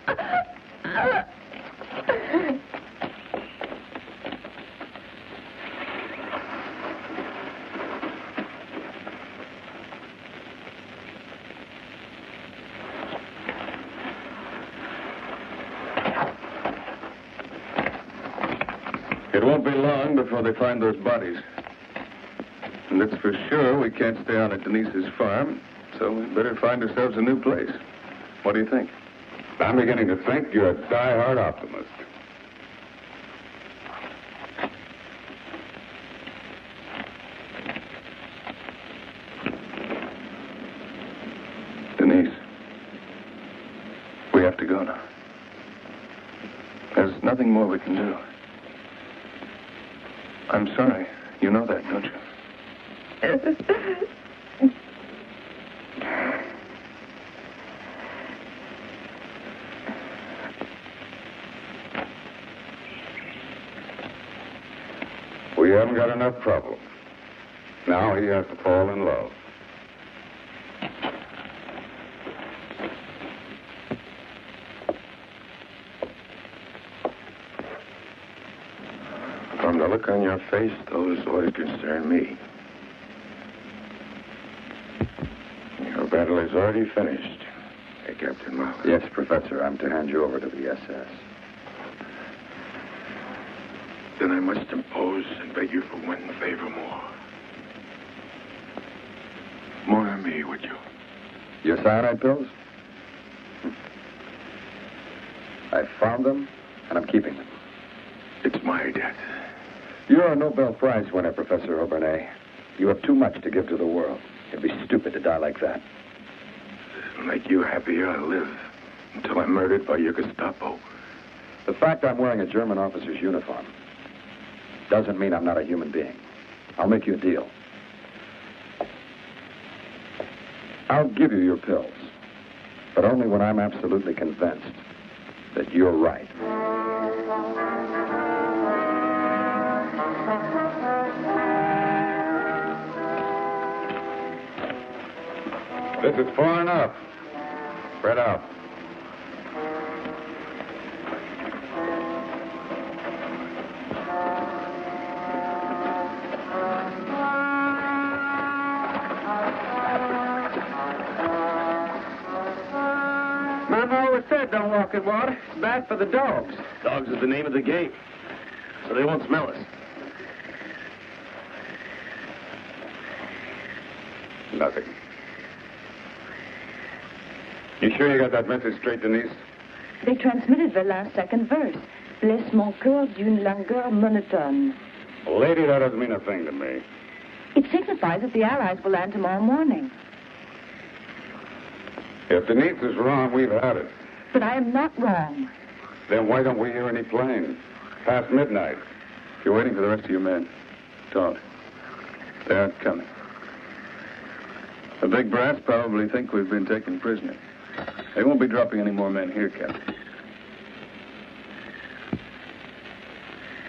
It won't be long before they find those bodies. And it's for sure we can't stay on at Denise's farm, so we better find ourselves a new place. What do you think? I'm beginning to think you're a die-hard optimist. Denise, we have to go now. There's nothing more we can do. I'm sorry. You know that, don't you? We haven't got enough trouble. Now he has to fall in love. From the look on your face, those orders concern me. Your battle is already finished. Hey, Captain Mahler. Yes, Professor. I'm to hand you over to the SS. Then I must impose and beg you for one favor more. More on me, would you? Your cyanide pills? I found them, and I'm keeping them. It's my debt. You're a Nobel Prize winner, Professor Auburnay. You have too much to give to the world. It'd be stupid to die like that. It'll make you happier. I'll live until I'm murdered by your Gestapo. The fact I'm wearing a German officer's uniform doesn't mean I'm not a human being. I'll make you a deal. I'll give you your pills, but only when I'm absolutely convinced that you're right. This is far enough. Spread out. Mama always said don't walk in water. It's bad for the dogs. Dogs is the name of the game, so they won't smell us. Nothing. You sure you got that message straight, Denise? They transmitted the last second verse. Blesse mon cœur d'une langueur monotone. Lady, that doesn't mean a thing to me. It signifies that the Allies will land tomorrow morning. If Denise is wrong, we've had it. But I am not wrong. Then why don't we hear any planes? Past midnight. You're waiting for the rest of your men. Don't. They aren't coming. The big brass probably think we've been taken prisoner. They won't be dropping any more men here, Captain.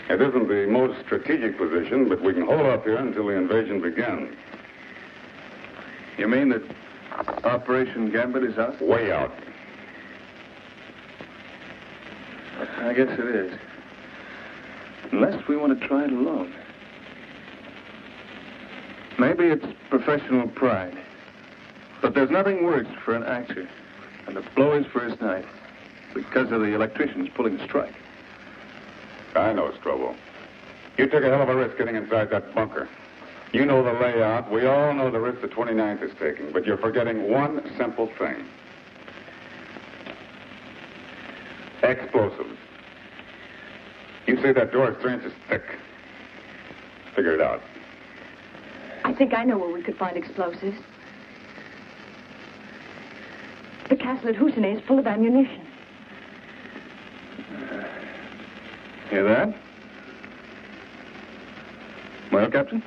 It isn't the most strategic position, but we can hold up here until the invasion begins. You mean that Operation Gambit is out? Way out. I guess it is. Unless we want to try it alone. Maybe it's professional pride. But there's nothing worse for an actor than to blow his first night because of the electricians pulling strike. I know it's trouble. You took a hell of a risk getting inside that bunker. You know the layout. We all know the risk the 29th is taking, but you're forgetting one simple thing. Explosives. You say that door is 3 inches thick. Figure it out. I think I know where we could find explosives. The castle at Husinay is full of ammunition. Hear that? Well, Captain?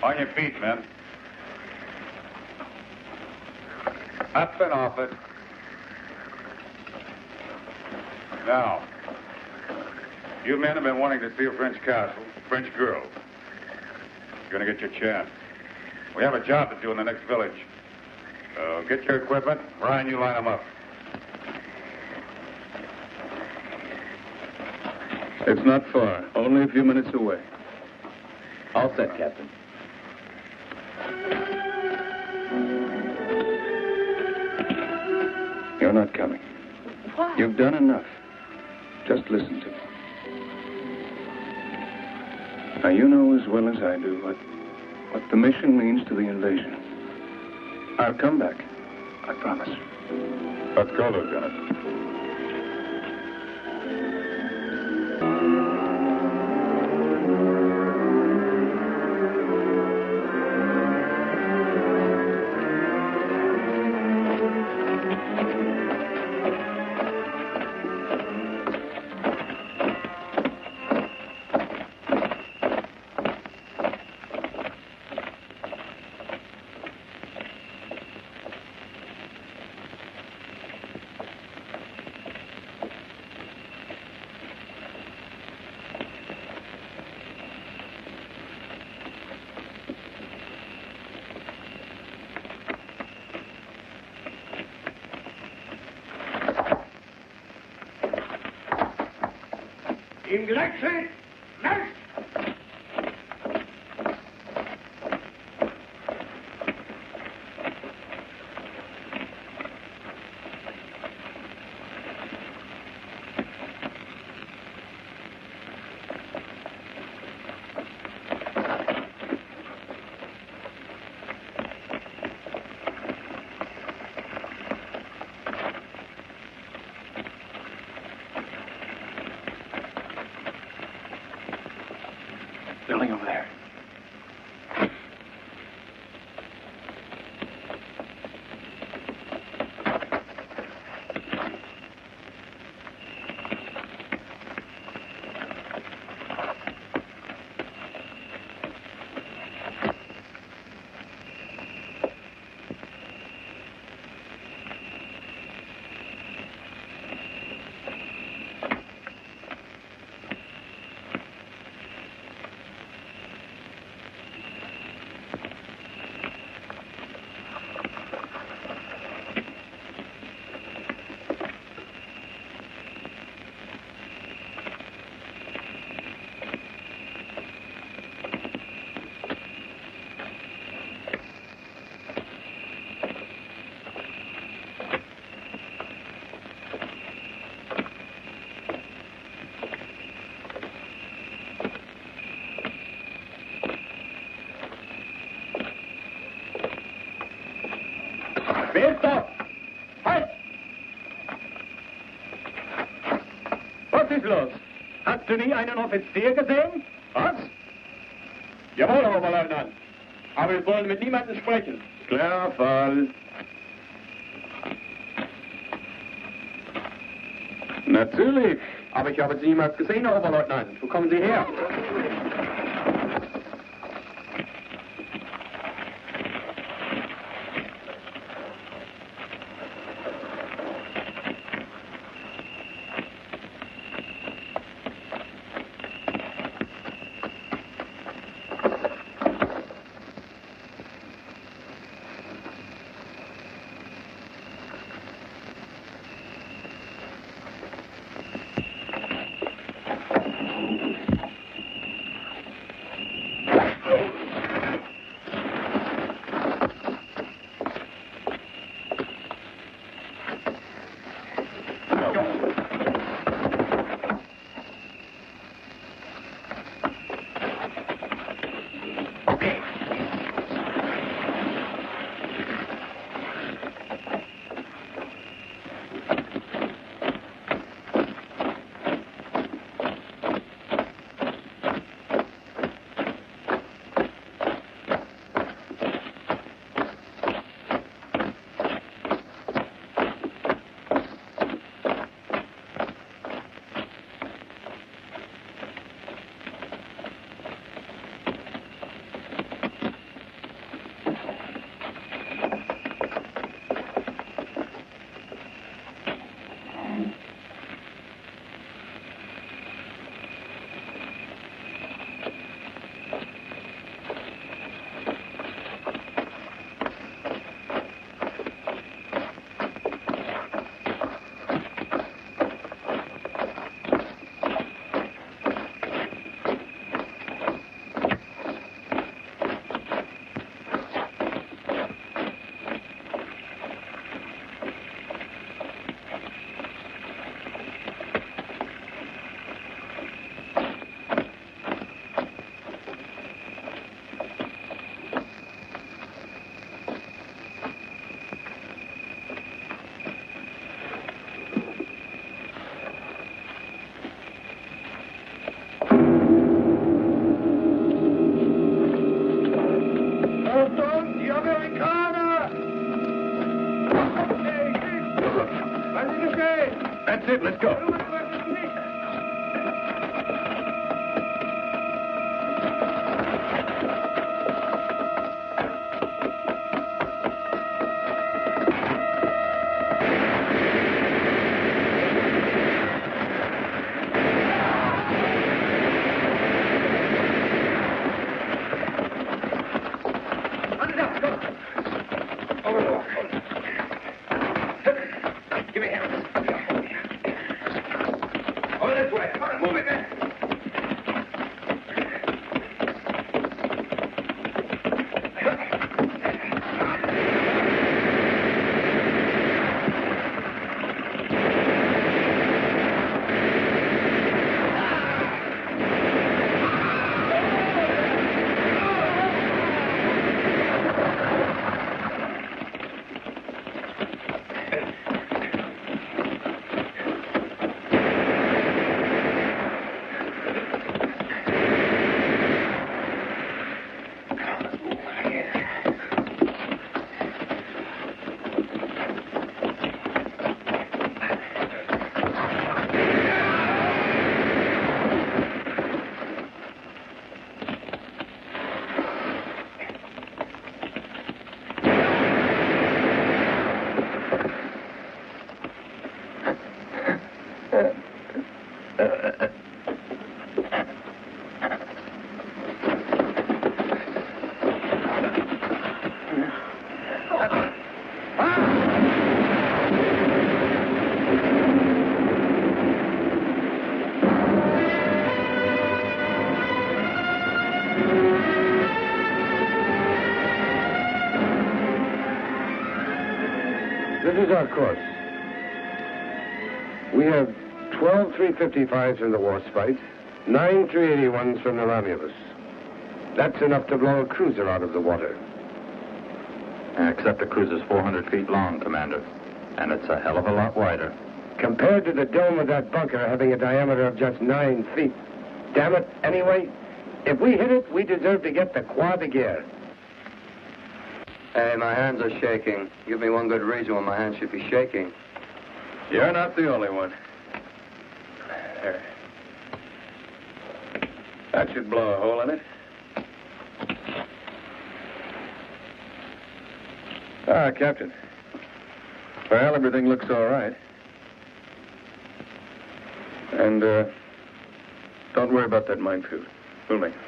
On your feet, men. Up and off it. Now, you men have been wanting to see a French castle, French girl. You're going to get your chance. We have a job to do in the next village. So get your equipment. Ryan, you line them up. It's not far. Only a few minutes away. All set, Captain. You're not coming. Why? You've done enough. Just listen to me. Now, you know as well as I do what the mission means to the invasion. I'll come back. I promise. Let's go, Lieutenant. Ihm gleich schön. Marsch! Building over there. Wer ist da? Halt! Was ist los? Hast du nie einen Offizier gesehen? Was? Jawohl, Oberleutnant. Aber wir wollen mit niemandem sprechen. Klarer Fall. Natürlich. Aber ich habe Sie niemals gesehen, Herr Oberleutnant. Wo kommen Sie her? That's it. Let's go. Here's our course. We have 12 355s from the Warspite, 9 381s from the Romulus. That's enough to blow a cruiser out of the water. Except the cruiser's 400 feet long, Commander. And it's a hell of a lot wider. Compared to the dome of that bunker having a diameter of just 9 feet. Damn it, anyway, if we hit it, we deserve to get the Croix de Guerre. Hey, my hands are shaking. Give me one good reason why my hands should be shaking. You're not the only one. There. That should blow a hole in it. Ah, Captain. Well, everything looks all right. And, don't worry about that minefield. We'll make it.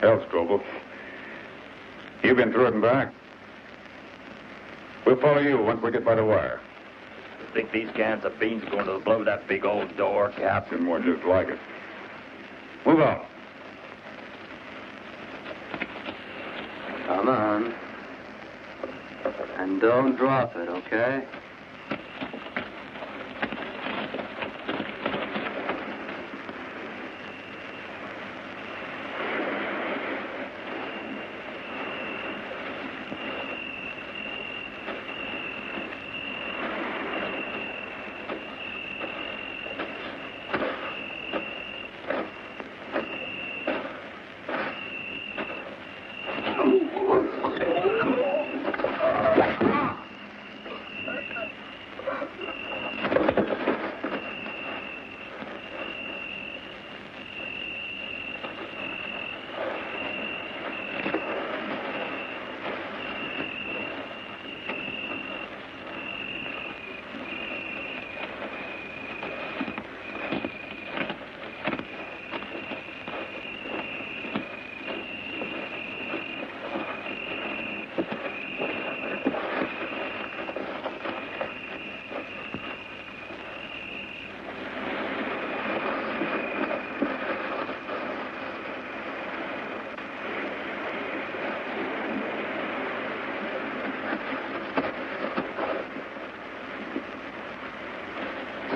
Hell, Strobel. You've been through it and back. We'll follow you once we get by the wire. Think these cans of beans are going to blow that big old door, Captain? More just like it. Move on. Come on. And don't drop it, okay?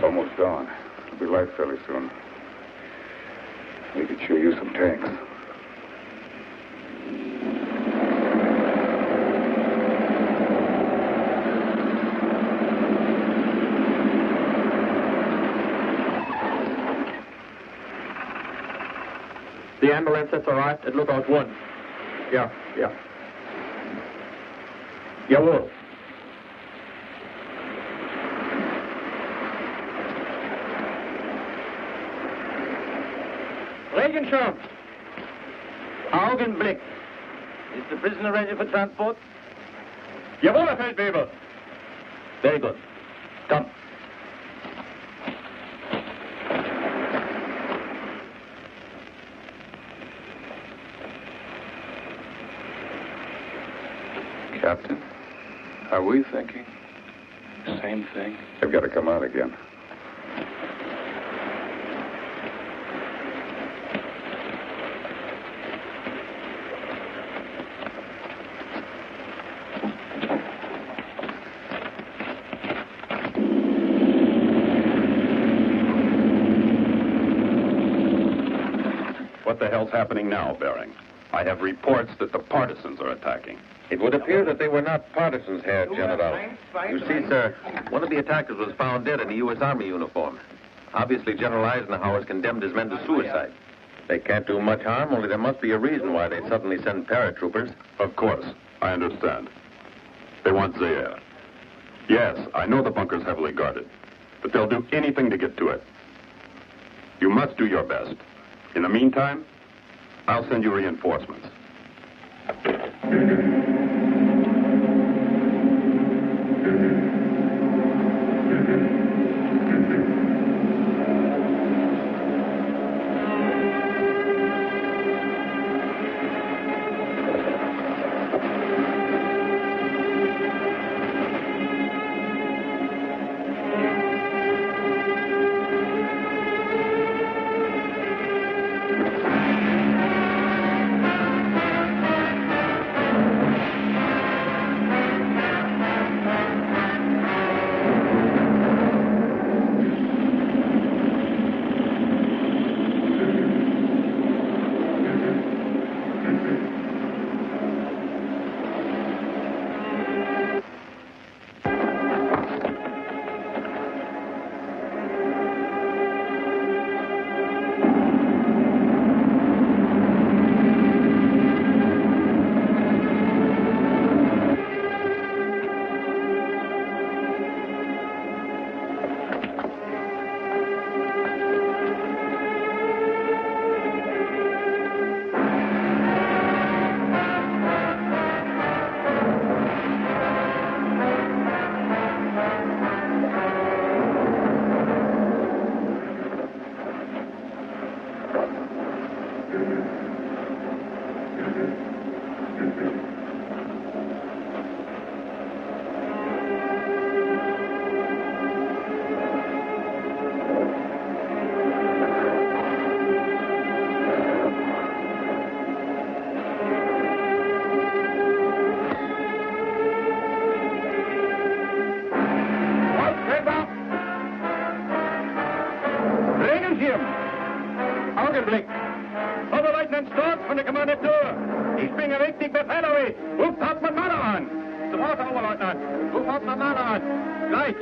Almost gone. It'll be light fairly soon. We could sure use some tanks. The ambulance has arrived at Lookout 1. Yeah. Jawohl. Regenschirm. Augenblick. Is the prisoner ready for transport? Jawohl, Herr Feldwebel. Very good. Come. Captain, are we thinking the same thing? They've got to come out again. What the hell's happening now, Bering? I have reports that the partisans are attacking. It would appear that they were not partisans, Herr General. You see, sir, one of the attackers was found dead in a U.S. Army uniform. Obviously, General Eisenhower has condemned his men to suicide. They can't do much harm, only there must be a reason why they suddenly send paratroopers. Of course, I understand. They want Zaire. Yes, I know the bunker's heavily guarded, but they'll do anything to get to it. You must do your best. In the meantime, I'll send you reinforcements. William. Augenblick. Oberleutnant Storz von der Kommandantur. Ich bringe richtig Befehl aus. Ruft Hauptmann Mahler an. Sofort, Oberleutnant. Ruft Hauptmann Mahler an. Gleich.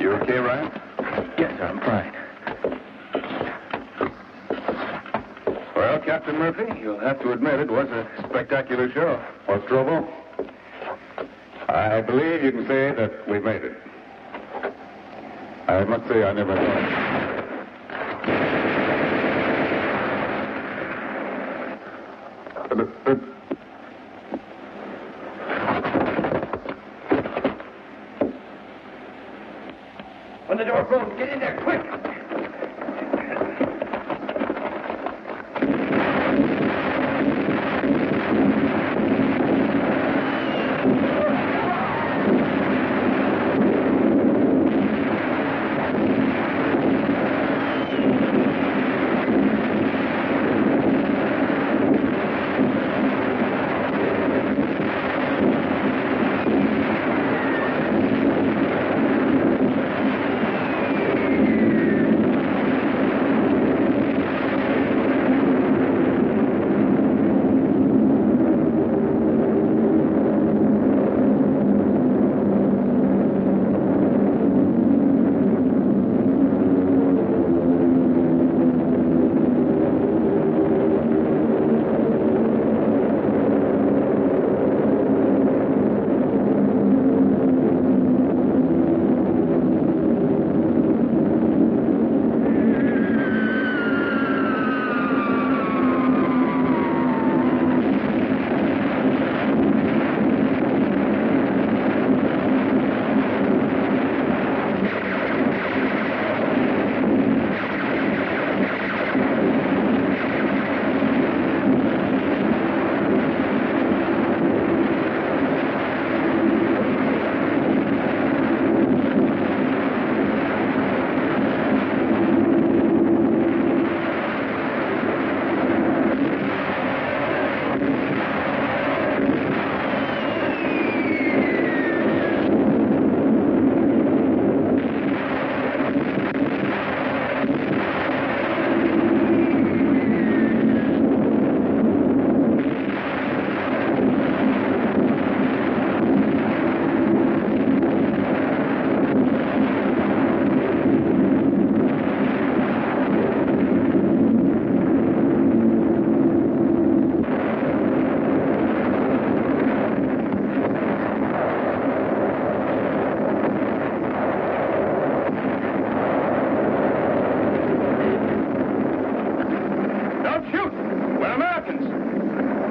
You okay, Ryan? Yes, sir, I'm fine. Well, Captain Murphy, you'll have to admit it was a spectacular show. What's trouble? I believe you can say that we made it. I must say I never thought. When the door closes, get in there, quick!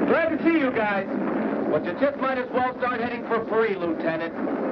Glad to see you guys. But you just might as well start heading for free, Lieutenant.